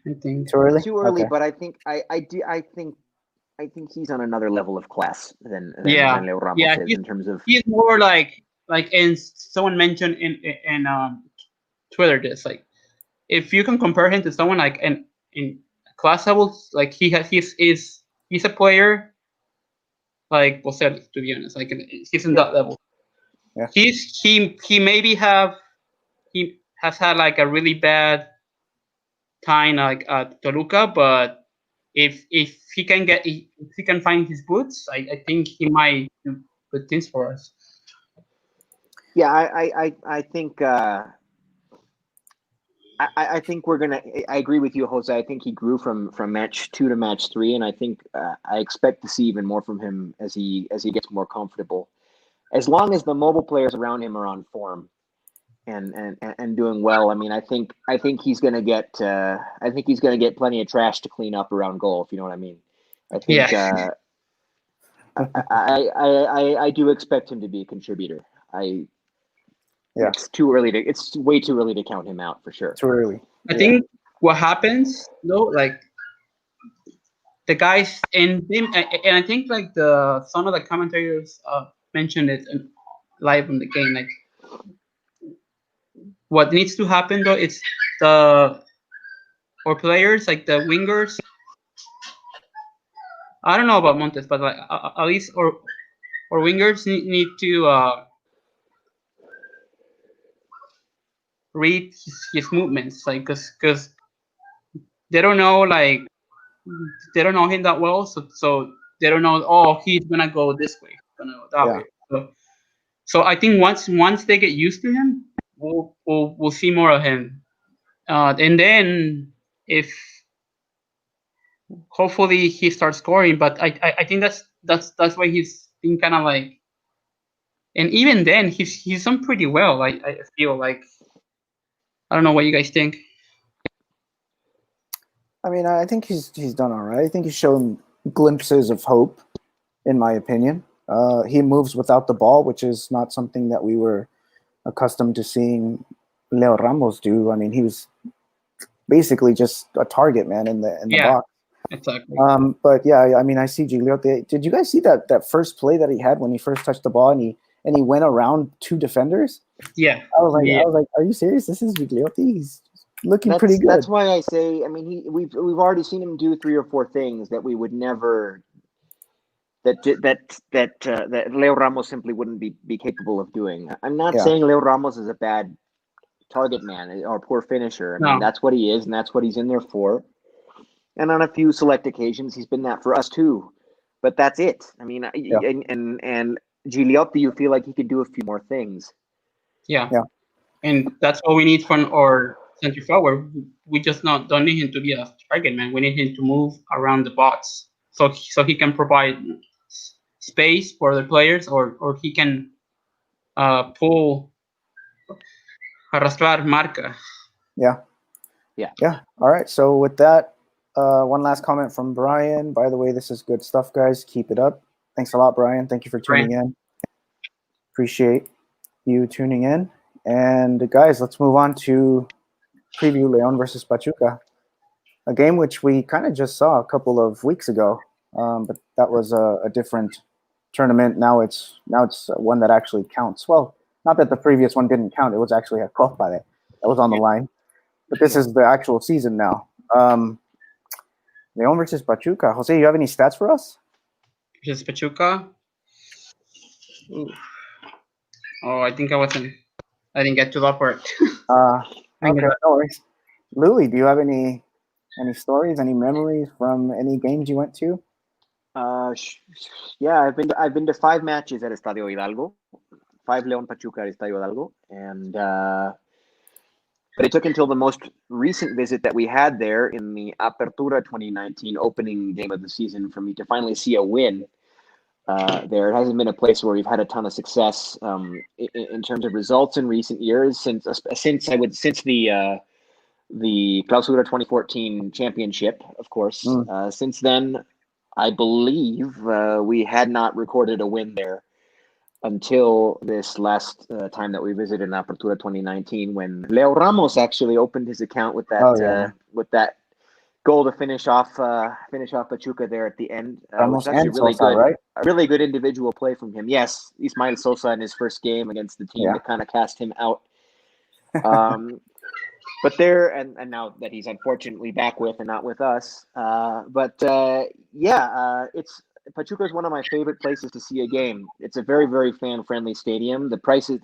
I think too early. Okay. But I think I think he's on another level of class than Leo Ramos is in terms of. He's more like and someone mentioned in Twitter this, like, if you can compare him to someone like in class levels, like he's a player like Bocelli, to be honest, like he's in that level. Yeah. He maybe he has had like a really bad time like at Toluca, but if he can find his boots, I think he might do good things for us. Yeah, I think I think we're gonna. I agree with you, Jose. I think he grew from match 2 to match 3, and I think I expect to see even more from him as he gets more comfortable. As long as the mobile players around him are on form and doing well, I mean, I think he's gonna get. I think he's gonna get plenty of trash to clean up around goal, if you know what I mean. I think. Yeah. I do expect him to be a contributor. It's too early it's way too early to count him out for sure. Too early. I think what happens though, like the guys and I think like some of the commentators mentioned it live on the game. Like what needs to happen though, it's our players, like the wingers. I don't know about Montes, but like at least or wingers need to read his movements, like because they don't know him that well, so they don't know. Oh, he's gonna go this way, gonna go that way. So I think once they get used to him, we'll see more of him, and then if hopefully he starts scoring. But I think that's why he's been kind of like, and even then he's done pretty well. I feel like. I don't know what you guys think. I mean, I think he's done all right. I think he's shown glimpses of hope, in my opinion. He moves without the ball, which is not something that we were accustomed to seeing Leo Ramos do. I mean, he was basically just a target man in the box. Exactly. But yeah, I mean, I see Gigliotti. Did you guys see that first play that he had when he first touched the ball and he went around 2 defenders? Yeah. I was like, are you serious? This is Gigliotti. He's looking pretty good. That's why I say, I mean, we've already seen him do 3 or 4 things that we would never. That Leo Ramos simply wouldn't be capable of doing. I'm not saying Leo Ramos is a bad target man or poor finisher. I mean, that's what he is, and that's what he's in there for. And on a few select occasions, he's been that for us too. But that's it. I mean, and Gigliotti, you feel like he could do a few more things. Yeah. And that's all we need from our center forward. We just don't need him to be a target man. We need him to move around the box, so he can provide space for the players, or he can pull arrastrar marca. Yeah. All right. So with that, one last comment from Brian. By the way, this is good stuff, guys. Keep it up. Thanks a lot, Brian. Thank you for tuning in. Appreciate you tuning in. And guys, let's move on to preview León versus Pachuca, a game which we kind of just saw a couple of weeks ago, but that was a different tournament. Now it's one that actually counts. Well, not that the previous one didn't count. It was actually a Copa that was on the line, but this is the actual season now. León versus Pachuca. Jose, you have any stats for us? versus Pachuca. Ooh. Oh, I think I didn't get to that part. Okay, no worries. Louis, do you have any stories, any memories from any games you went to? Yeah, I've been to 5 matches at Estadio Hidalgo, 5 León Pachuca at Estadio Hidalgo, and but it took until the most recent visit that we had there in the Apertura 2019 opening game of the season for me to finally see a win. There, it hasn't been a place where we've had a ton of success in terms of results in recent years since the Clausura 2014 championship, of course. Since then, I believe we had not recorded a win there until this last time that we visited in Apertura 2019, when Leo Ramos actually opened his account with that goal to finish off Pachuca there at the end, which Ramos is actually and Sosa, right? a really good individual play from him. Yes, Ismael Sosa in his first game against the team to kind of cast him out. But there, and now that he's unfortunately back with and not with us, it's Pachuca is one of my favorite places to see a game. It's a very, very fan-friendly stadium. The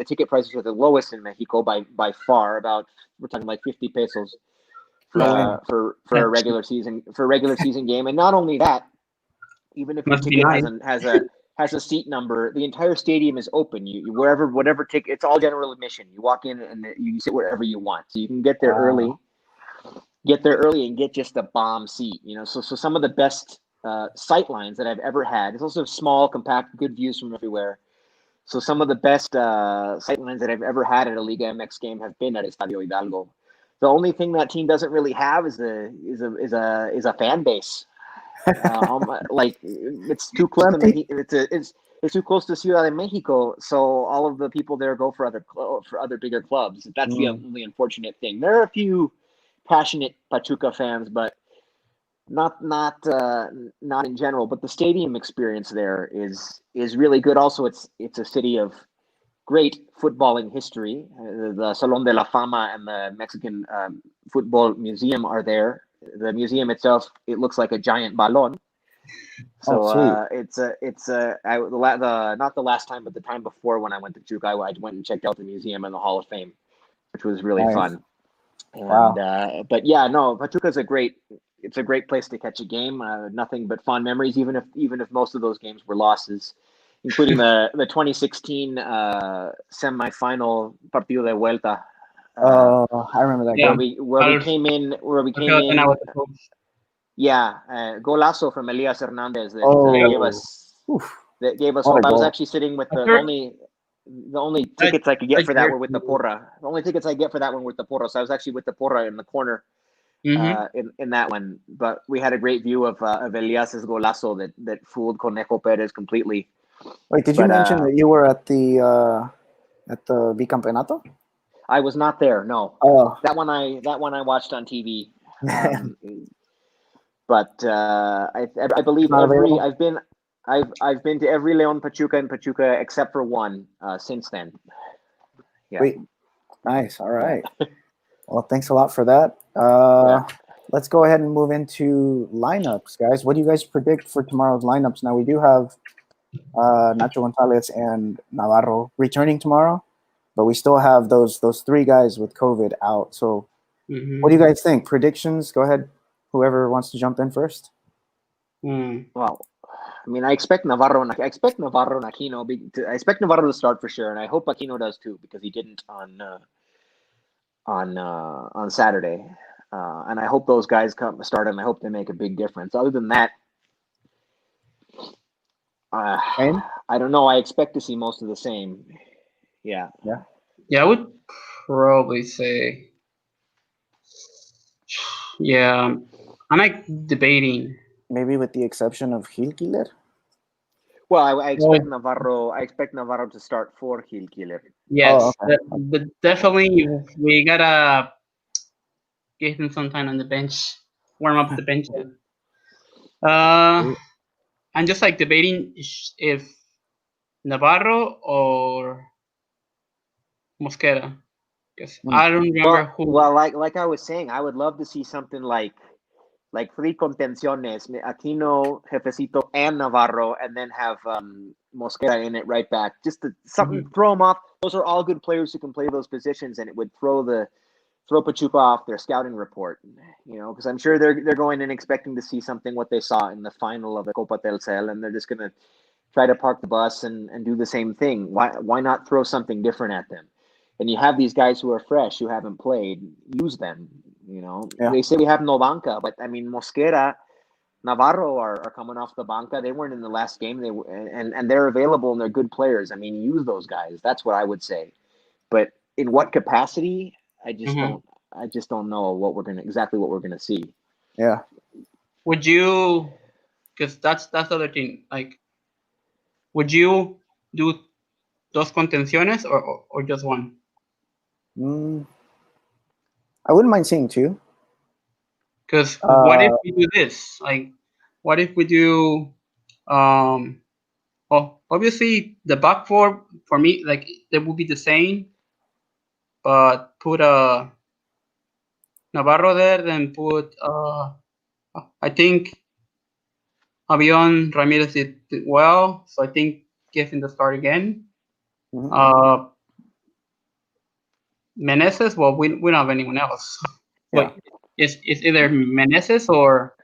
ticket prices are the lowest in Mexico by far. We're talking like 50 pesos for a regular season game. And not only that, even if your Must be ticket nice. has a seat number, the entire stadium is open. You whatever ticket, it's all general admission. You walk in and you sit wherever you want. So you can get there early. Get there early and get just a bomb seat. So some of the best sight lines that I've ever had. It's also small, compact, good views from everywhere. So some of the best sight lines that I've ever had at a Liga MX game have been at Estadio Hidalgo. The only thing that team doesn't really have is a fan base. Like it's too close to it's too close to Ciudad de Mexico, so all of the people there go for other bigger clubs. That's the only unfortunate thing. There are a few passionate Pachuca fans, but not in general. But the stadium experience there is really good. Also, it's a city of great footballing history. The Salón de la Fama and the Mexican Football Museum are there. The museum itself, it looks like a giant balón. So not the last time, but the time before when I went to Pachuca, I went and checked out the museum and the Hall of Fame, which was really fun. And but yeah, no, Pachuca is a great place to catch a game. Nothing but fond memories, even if most of those games were losses, including the 2016 semifinal partido de vuelta. I remember that game. Where we came in. Yeah, golazo from Elias Hernandez that gave us hope. I was actually sitting with the only tickets I could get for that were with the porra. The only tickets I get for that one were with the porra. So I was actually with the porra in the corner in that one. But we had a great view of Elias's golazo that fooled Conejo Perez completely. Wait, did you mention that you were at the Bicampeonato? I was not there. No. Oh, that one I watched on TV. But I believe I've been to every León Pachuca in Pachuca except for one since then. Yeah. Wait, nice. All right. Well, thanks a lot for that. Let's go ahead and move into lineups, guys. What do you guys predict for tomorrow's lineups? Now we do have Nacho Gonzalez and Navarro returning tomorrow, but we still have those three guys with COVID out. So, what do you guys think? Predictions? Go ahead. Whoever wants to jump in first. Well, I mean, I expect Navarro and Aquino. I expect Navarro to start for sure, and I hope Aquino does too because he didn't on Saturday. And I hope those guys start, and I hope they make a big difference. Other than that, I don't know. I expect to see most of the same. Yeah. I would probably say. Yeah, I'm like debating. Maybe with the exception of Gil Killer. Well, I expect Navarro. I expect Navarro to start for Gil Killer. Yes, but definitely we gotta give him some time on the bench, warm up the bench. I'm just like debating if Navarro or Mosquera. Because I don't remember who. Well, like I was saying, I would love to see something like like 3 contenciones, Aquino, Jefecito, and Navarro, and then have Mosquera in it right back. Just to, something, throw them off. Those are all good players who can play those positions, and it would throw Pachuca off their scouting report. Because I'm sure they're going in expecting to see something what they saw in the final of the Copa Telcel, and they're just going to try to park the bus and do the same thing. Why not throw something different at them? And you have these guys who are fresh, who haven't played, use them. They say we have no banca, but I mean, Mosquera, Navarro are coming off the banca. They weren't in the last game. And they're available and they're good players. I mean, use those guys. That's what I would say. But in what capacity? I just don't know exactly what we're gonna see. Yeah. Would you? Because that's the other thing. Like, would you do dos contenciones or just one? I wouldn't mind seeing 2. Because what if we do this? Like, what if we do? Obviously the back four for me, like, they would be the same, but put Navarro there, then put I think Avion Ramirez did well, so I think give him the start again. Meneses, well, we don't have anyone else. Yeah. It's either Meneses or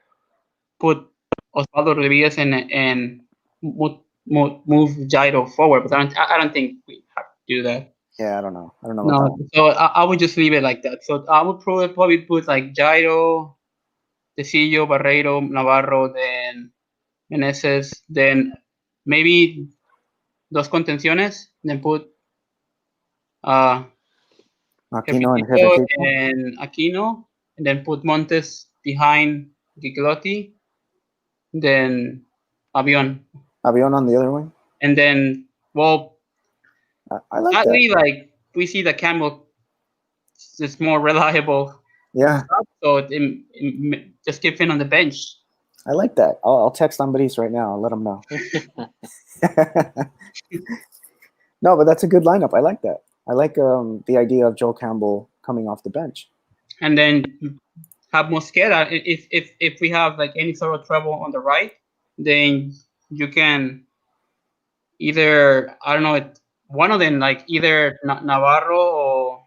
put Osvaldo Rodriguez and move Jairo forward, but I don't think we have to do that. Yeah, I don't know. No, so I would just leave it like that. So I would probably put like Jairo, Tecillo, Barreiro, Navarro, then Meneses, then maybe dos contenciones, then put Aquino and Aquino, and then put Montes behind Gigliotti, then Avion on the other wing. And then, well, I like sadly, that. like, we see that Campbell is more reliable. Yeah. So just keep him on the bench. I like that. I'll text Ambris right now. I'll let him know. No, but that's a good lineup. I like that. I like the idea of Joel Campbell coming off the bench. And then have Mosquera. If we have like any sort of trouble on the right, then you can either, I don't know, one of them, like either Navarro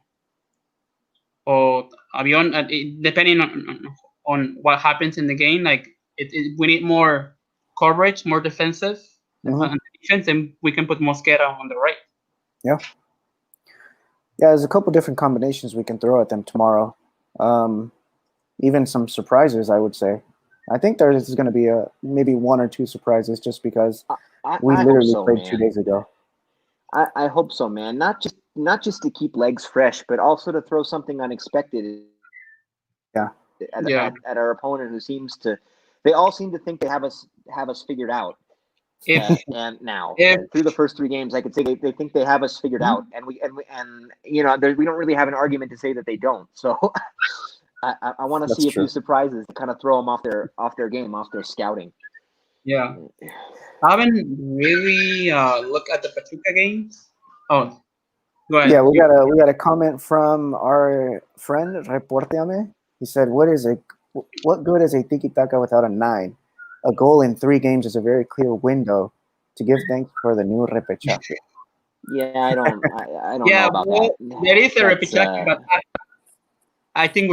or Avion, depending on what happens in the game. Like we need more coverage, more defensive on defense, and we can put Mosquera on the right. Yeah. Yeah, there's a couple different combinations we can throw at them tomorrow. Even some surprises, I would say. I think there is going to be maybe 1 or 2 surprises just because we literally played 2 days ago. I hope so, man. Not just to keep legs fresh, but also to throw something unexpected. Yeah. At our opponent, who they all seem to think they have us figured out. And now through the first 3 games, I could say they think they have us figured out, and we don't really have an argument to say that they don't. So I want to see a few surprises to kind of throw them off their game, off their scouting. Yeah, I haven't really looked at the Pachuca games. Oh, go ahead. Yeah, we got a comment from our friend Reporteame. He said, "What good is a tiki taka without a 9? A goal in 3 games is a very clear window to give thanks for the new repechaje." Yeah, I don't know about that. There is a repechaje, but I think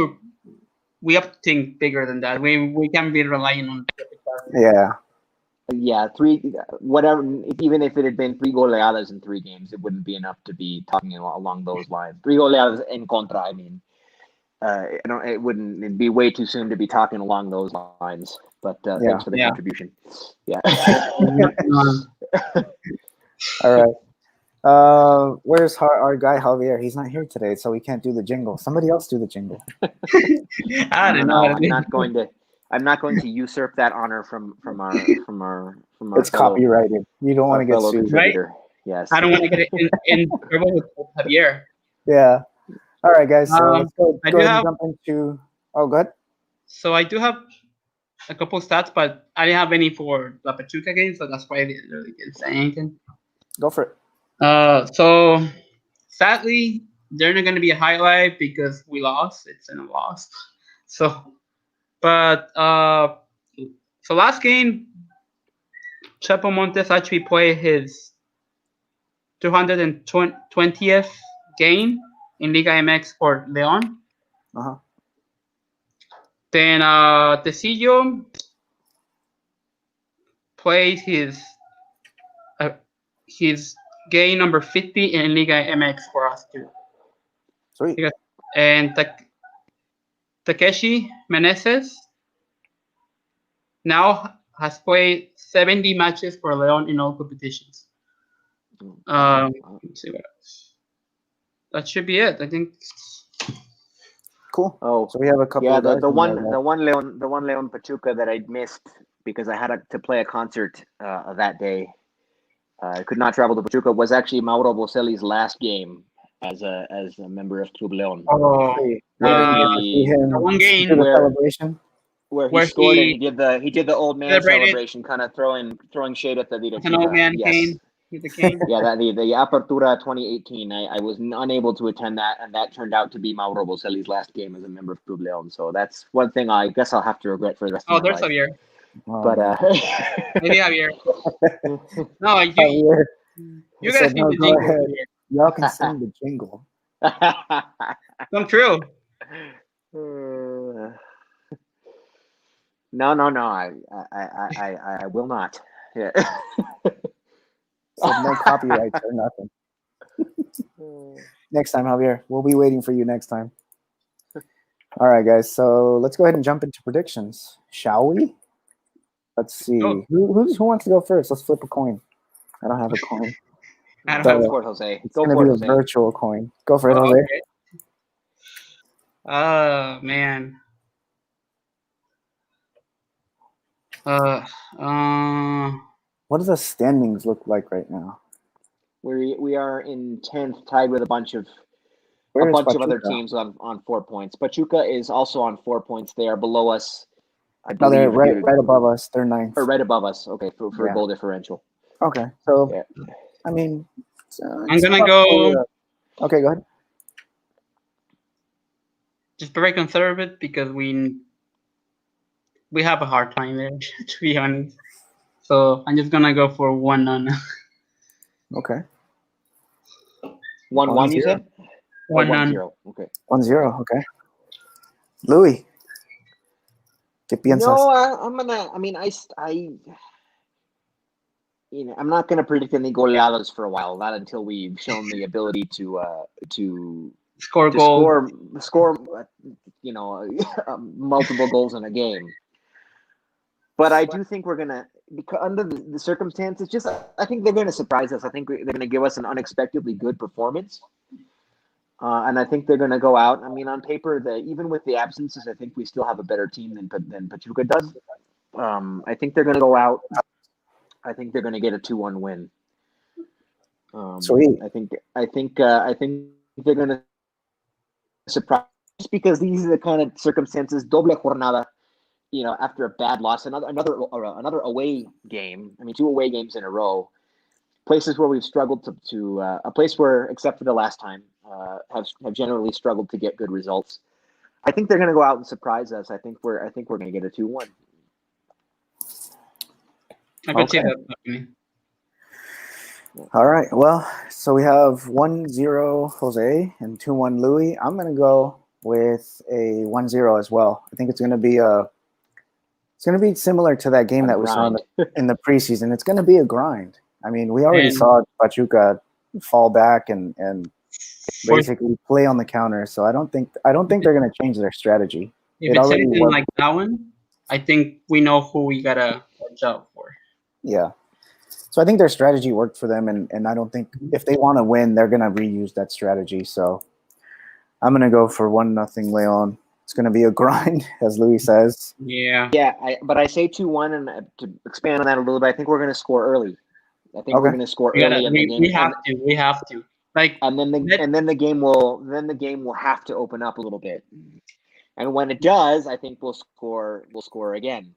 we have to think bigger than that. We can't be relying on repechaje. Yeah, 3 whatever. Even if it had been 3 goleadas in 3 games, it wouldn't be enough to be talking along those lines. 3 goleadas en contra. I mean, it'd be way too soon to be talking along those lines. But thanks for the contribution. Yeah. All right. Where's our guy Javier? He's not here today, so we can't do the jingle. Somebody else do the jingle. I don't know. I'm not going to usurp that honor from our It's copyrighted. You don't want to get sued, right? Yes. I don't want to get in trouble with Javier. Yeah. All right, guys. So let's go ahead and jump into. Oh, go ahead. So I do have a couple stats, but I didn't have any for the Pachuca game, so that's why I didn't really get say anything. Go for it. So sadly, they're not going to be a highlight because we lost. It's in a loss. So, But so last game, Chepo Montes actually played his 220th game in Liga MX for León. Uh-huh. Then Tecillo plays his game number 50 in Liga MX for us too. Sweet. And Takeshi Meneses now has played 70 matches for León in all competitions. Let's see what else. That should be it. I think. Cool. Oh, So we have a couple. yeah, of guys the in one there, the one Leon Pachuca that I missed because I had to play a concert that day. I could not travel to Pachuca. Was actually Mauro Boselli's last game as a member of Club León. Oh, the one game do the where- celebration. Where he Where scored he and he did the old man celebrated celebration, kind of throwing shade at the with an old man Directiva. Yes. cane. With the cane. Yeah, the Apertura 2018. I was unable to attend that, and that turned out to be Mauro Boselli's last game as a member of Club León. So that's one thing I guess I'll have to regret for the rest Oh, of my there's life. Javier. But Maybe Javier. No, you Javier, you he gotta said, sing "No, the go jingle. ahead. Javier. Y'all can sing the jingle." Come true. No. I will not. Yeah. So no copyrights or nothing. Next time, Javier. We'll be waiting for you next time. All right, guys. So let's go ahead and jump into predictions, shall we? Let's see. Go. Who wants to go first? Let's flip a coin. I don't have a coin. I don't So- Go for it, Jose. It's Go going to for be it, a Jose. virtual coin. Go for it, Oh, Jose. okay. Oh man. What does the standings look like right now? We are in 10th, tied with a bunch of Where is other Pachuca? teams on 4 points. Pachuca is also on 4 points. They are below us. I No, they're believe right above us. They're ninth. or right above us. Okay, for Yeah. goal differential. Okay, so Yeah. I mean, I'm gonna go Okay, go ahead. just very conservative because we have a hard time there, to be honest. So I'm just gonna go for 1-0. Okay, 1-1, you said? 1-0. 1-0. Okay. 1-0. Okay, Louis. ¿Qué piensas? No, I'm gonna. I mean, I'm not gonna predict any goleadas for a while. Not until we've shown the ability to Score goal. score, multiple goals in a game. But I do think we're gonna, because under the circumstances, I think they're gonna surprise us. I think they're gonna give us an unexpectedly good performance, and I think they're gonna go out. I mean, on paper, even with the absences, I think we still have a better team than Pachuca does. I think they're gonna go out. I think they're gonna get a 2-1 win. Sweet. I think they're gonna surprise, just because these are the kind of circumstances. Doble jornada. After a bad loss, another away game. I mean, 2 away games in a row. Places where we've struggled to a place where, except for the last time, have generally struggled to get good results. I think they're going to go out and surprise us. I think we're going to get a 2-1. I could see Okay. that happening. All right. Well, so we have 1-0 Jose and 2-1 Louis. I'm gonna go with a 1-0 as well. I think it's gonna be similar to that game that we saw in the preseason. It's gonna be a grind. I mean, we already saw Pachuca fall back and basically play on the counter. So I don't think they're gonna change their strategy. If it's anything like that one, I think we know who we gotta watch out for. Yeah. So I think their strategy worked for them, and I don't think if they want to win, they're gonna reuse that strategy. So I'm gonna go for 1-0 León. It's gonna be a grind, as Louis says. Yeah. But I say 2-1, and to expand on that a little bit, I think we're gonna score early. I think we're gonna score early in the game. We have to. And then the game will have to open up a little bit. And when it does, I think we'll score again.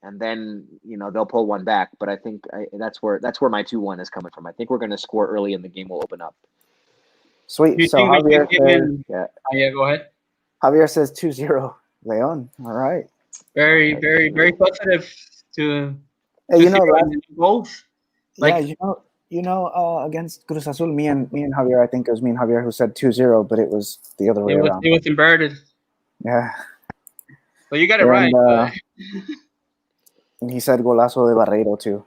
And then they'll pull one back, but I think that's where my 2-1 is coming from. I think we're going to score early, and the game will open up. Sweet. So Javier says, yeah, go ahead. Javier says 2-0 Leon. All right. Very, very, very positive to Hey, to you see know, the goals. yeah, Like against Cruz Azul, me and Javier, I think it was me and Javier who said 2-0, but it was the other way around. it was inverted. Yeah. So you got it And right. But he said golazo de Barreiro too.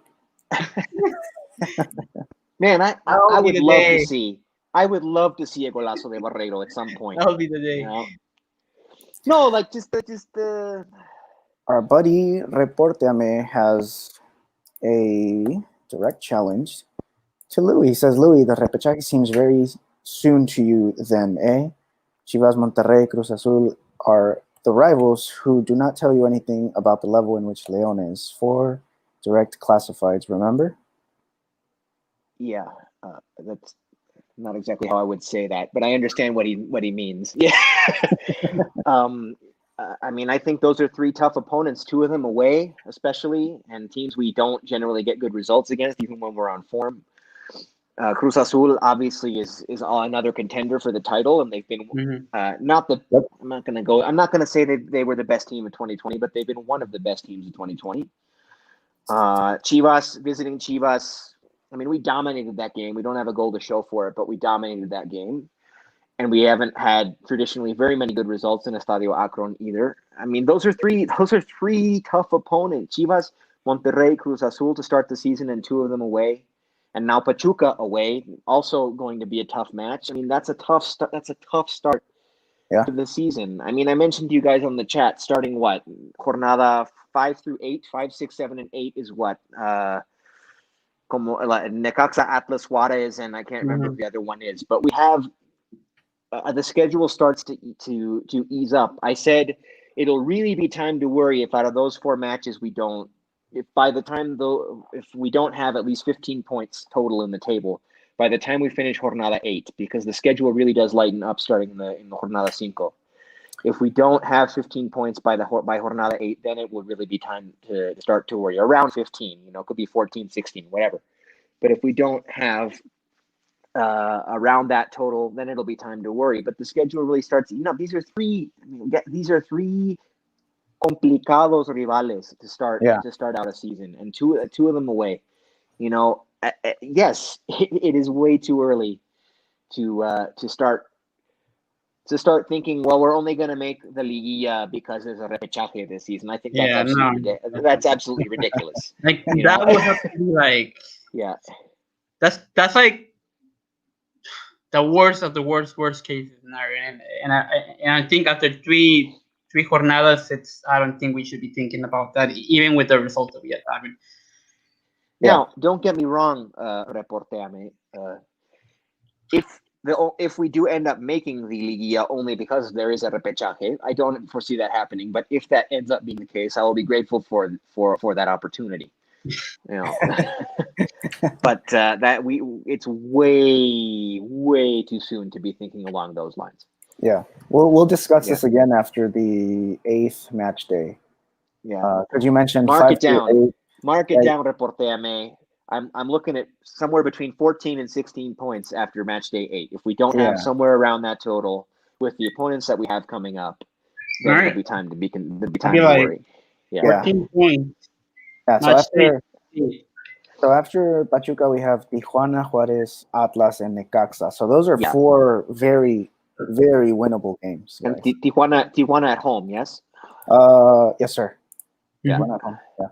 Man, I that'll be would the love to day. see. I would love to see a golazo de Barreiro at some point. That'll be the You day. know? No, like just the. Our buddy Reporteame has a direct challenge to Louis. He says, Louis, the repechaje seems very soon to you then, eh? Chivas, Monterrey, Cruz Azul are the rivals who do not tell you anything about the level in which Leon is. 4 direct classifieds, remember? Yeah, that's not exactly how I would say that, but I understand what he means. Yeah. I mean, I think those are 3 tough opponents. 2 of them away, especially, and teams we don't generally get good results against, even when we're on form. Cruz Azul obviously is another contender for the title, and they've been not the. Yep. I'm not gonna say that they were the best team in 2020, but they've been one of the best teams in 2020. Chivas, visiting Chivas. I mean, we dominated that game. We don't have a goal to show for it, but we dominated that game. And we haven't had traditionally very many good results in Estadio Akron either. I mean, those are three tough opponents. Chivas, Monterrey, Cruz Azul to start the season, and 2 of them away. And now Pachuca away, also going to be a tough match. I mean, that's a tough start to the season. I mean, I mentioned to you guys on the chat, starting what? Jornada 5 through 8, 5, 6, 7, and 8 is what? Como Necaxa, Atlas, Juarez, and I can't remember if the other one is. But we have the schedule starts to ease up. I said it'll really be time to worry if out of those 4 matches we don't. If we don't have at least 15 points total in the table by the time we finish Jornada 8, because the schedule really does lighten up starting in the Jornada 5. If we don't have 15 points by Jornada 8, then it will really be time to start to worry. Around 15, it could be 14, 16, whatever. But if we don't have around that total, then it'll be time to worry. But the schedule really starts. These are 3 complicados rivales to start out a season, and two of them away. Yes, it is way too early to start thinking, well, we're only going to make the Liguilla because there's a repechaje this season. I think that's absolutely ridiculous. Like that would have to be like, yeah, that's like the worst of the worst case scenario, and I think after three jornadas, I don't think we should be thinking about that, even with the results that we had. I mean, now, don't get me wrong, Reporteame. If we do end up making the Liguilla only because there is a repechaje, I don't foresee that happening. But if that ends up being the case, I will be grateful for that opportunity. But it's way too soon to be thinking along those lines. Yeah, we'll discuss this again after the 8th match day. Yeah, because you mentioned mark 5 it down. 8. Mark it down, Reporteame. I'm looking at somewhere between 14 and 16 points after match day 8. If we don't have somewhere around that total with the opponents that we have coming up, then it'll be time to worry. Yeah. 14 points. Yeah. So after Pachuca, we have Tijuana, Juarez, Atlas, and Necaxa. So those are 4 very, very winnable games. And Tijuana at home, yes? Yes, sir. Yeah. Tijuana at home. Yeah.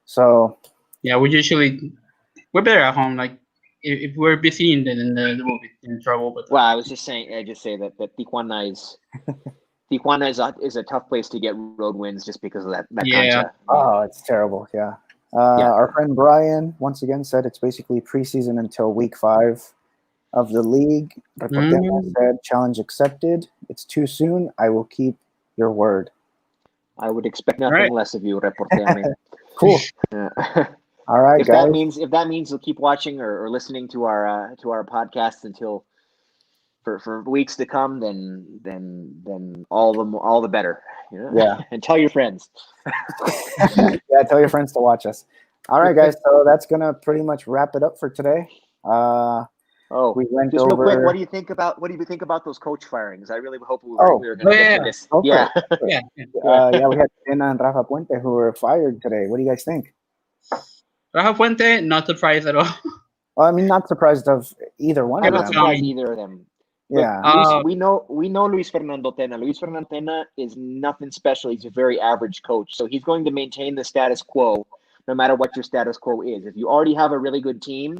So. Yeah, we're better at home. Like if we're busy, then we'll be in trouble. But I was just saying. I just say that Tijuana is a tough place to get road wins just because of that cancha. Oh, it's terrible. Yeah. Our friend Brian once again said it's basically preseason until week 5 of the league. Reporteame said challenge accepted. It's too soon. I will keep your word. I would expect nothing less of you, Reporteame. Cool. All right, guys. If that means you'll keep watching or listening to our podcast until for weeks to come, then all the better. Yeah. And tell your friends. Yeah, tell your friends to watch us. All right, guys. So that's gonna pretty much wrap it up for today. Oh, We went just real over. quick, what do you think about those coach firings? I really hope we were going to get to this. Go for Yeah. Yeah. We had Tena and Rafa Puente who were fired today. What do you guys think? Rafa Puente, not surprised at all. Well, I mean, not surprised of either one I'm of not them. surprised either of them. Look, Yeah. we know Luis Fernando Tena. Luis Fernando Tena is nothing special. He's a very average coach, so he's going to maintain the status quo no matter what your status quo is. If you already have a really good team,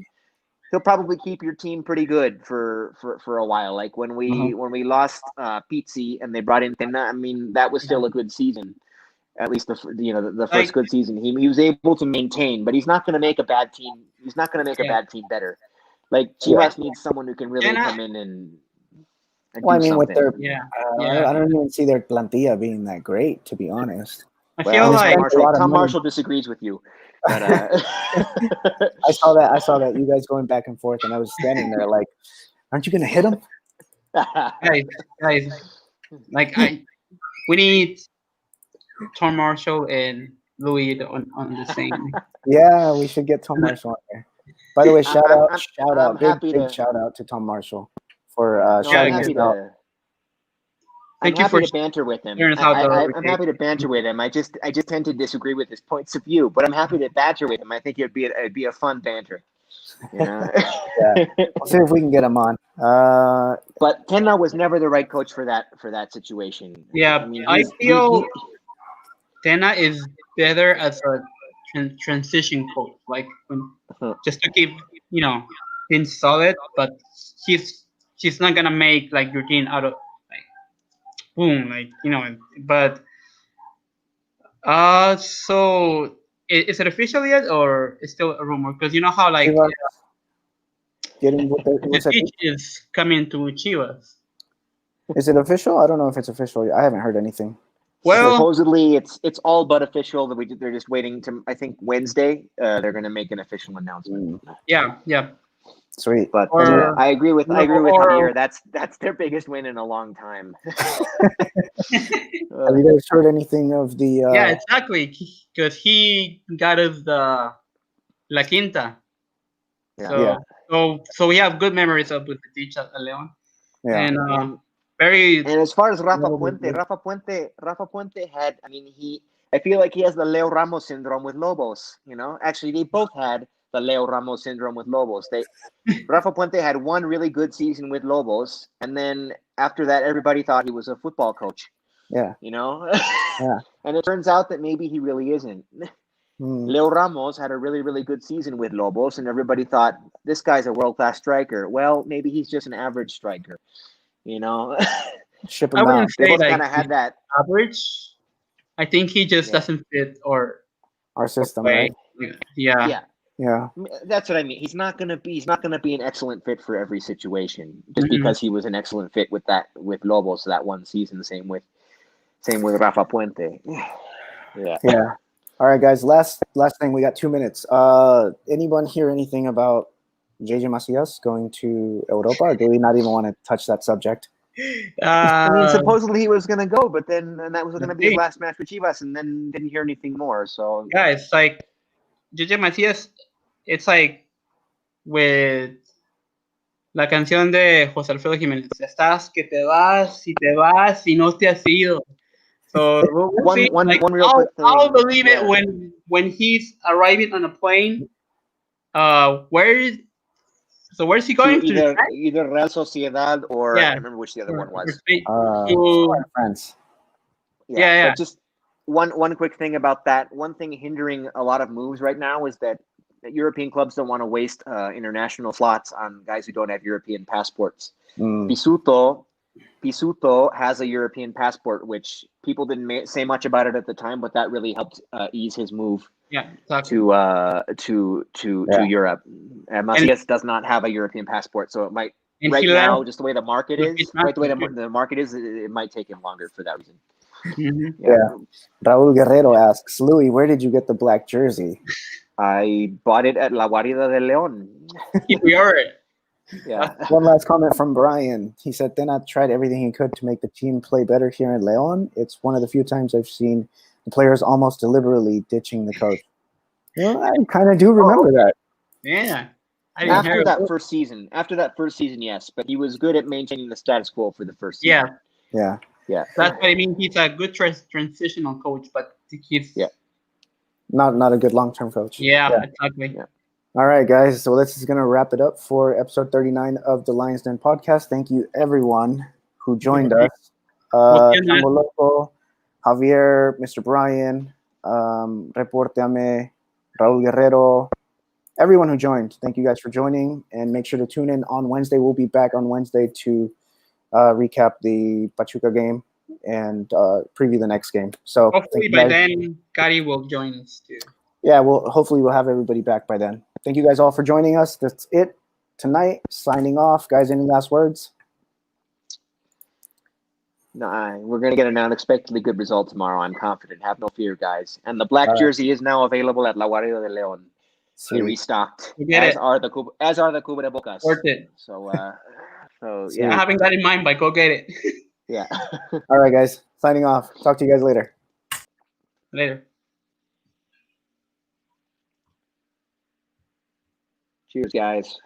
he'll probably keep your team pretty good for a while. Like when we lost Pizzi and they brought in Tena, I mean that was still a good season. At least the first good season, he was able to maintain, but he's not going to make a bad team. He's not going to make a bad team better. Like Chivas needs someone who can really come in and Well, I do mean, with something. their, I don't even see their plantilla being that great, to be honest. I feel like Tom Marshall disagrees with you. But, I saw that you guys going back and forth, and I was standing there like, aren't you going to hit him? guys, like we need Tom Marshall and Louis on the same. Yeah, we should get Tom Marshall on there. By the way, shout out, big shout out to Tom Marshall for shouting us out. I'm happy to banter with him. I'm happy to banter with him. I just tend to disagree with his points of view, but I'm happy to banter with him. I think it'd be a fun banter. You know? Yeah, we'll see if we can get him on. But Tena was never the right coach for that situation. Yeah, I feel Tena is better as a transition coach, like just to keep things solid. But she's not gonna make like your team out of like boom, like But so is it official yet, or is still a rumor? Because you know how like the pitch is coming to Chivas. Is it official? I don't know if it's official. I haven't heard anything. Well, supposedly it's all but official. They're just waiting to. I think Wednesday they're going to make an official announcment. Yeah. Sweet. But I agree with Javier. That's their biggest win in a long time. Have you guys heard anything of the? Yeah, exactly. Because he got us the La Quinta. So we have good memories of with the teach at Leon. Yeah. And and as far as Rafa Puente had. I mean, I feel like he has the Leo Ramos syndrome with Lobos. Actually, they both had the Leo Ramos syndrome with Lobos. Rafa Puente had one really good season with Lobos, and then after that, everybody thought he was a football coach. Yeah. Yeah. And it turns out that maybe he really isn't. Leo Ramos had a really, really good season with Lobos, and everybody thought this guy's a world-class striker. Well, maybe he's just an average striker. Ship him I wouldn't out. say They kind of had that average. I think he just doesn't fit our system, right? Yeah. That's what I mean. He's not gonna be an excellent fit for every situation just because he was an excellent fit with Lobos that one season. Same with Rafa Puente. Yeah. All right, guys. Last thing. We got 2 minutes. Anyone hear anything about JJ Macias going to Europa, or do we not even want to touch that subject? I mean, supposedly he was going to go, but then that was going to be his last match with Chivas, and then didn't hear anything more. So it's like JJ Macias. It's like with la canción de José Alfredo Jiménez. Estás que te vas y no te has ido. So we'll see. One real quick thing. I'll believe it when he's arriving on a plane. Where's he going to? Either Real Sociedad or I can't remember which the other one was. France. Yeah. But just one quick thing about that. One thing hindering a lot of moves right now is that European clubs don't want to waste international slots on guys who don't have European passports. Pisuto has a European passport, which people didn't say much about it at the time, but that really helped ease his move to Europe. And Macias does not have a European passport, so it might now, just the way the market is, the market is, it might take him longer for that reason. Yeah. Raul Guerrero asks, Louis, where did you get the black jersey? I bought it at La Guarida de León. We are. Yeah. One last comment from Brian. He said, Tena tried everything he could to make the team play better here in León. It's one of the few times I've seen the players almost deliberately ditching the coach. I kind of do remember that. Yeah. I didn't hear After it. that first season, yes, but he was good at maintaining the status quo for the first season. Yeah, Yeah. that's what I mean. He's a good transitional coach, but he's Not a good long-term coach. Yeah, exactly. Yeah. All right, guys. So this is going to wrap it up for episode 39 of the Lions Den podcast. Thank you, everyone who joined us. We'll see you, man. Primo Loco, Javier, Mr. Brian, Reporteame, Raul Guerrero, everyone who joined. Thank you guys for joining. And make sure to tune in on Wednesday. We'll be back on Wednesday to recap the Pachuca game and preview the next game. So Hopefully by then, Gary will join us too. Yeah, hopefully we'll have everybody back by then. Thank you guys all for joining us. That's it tonight. Signing off. Guys, any last words? No, we're going to get an unexpectedly good result tomorrow. I'm confident. Have no fear, guys. And the black jersey is now available at La Guardia de León. They restocked, as are the cubrebocas. Worth it. So Yeah. Having that in mind, but go get it. Yeah. All right, guys. Signing off. Talk to you guys later. Later. Cheers, guys.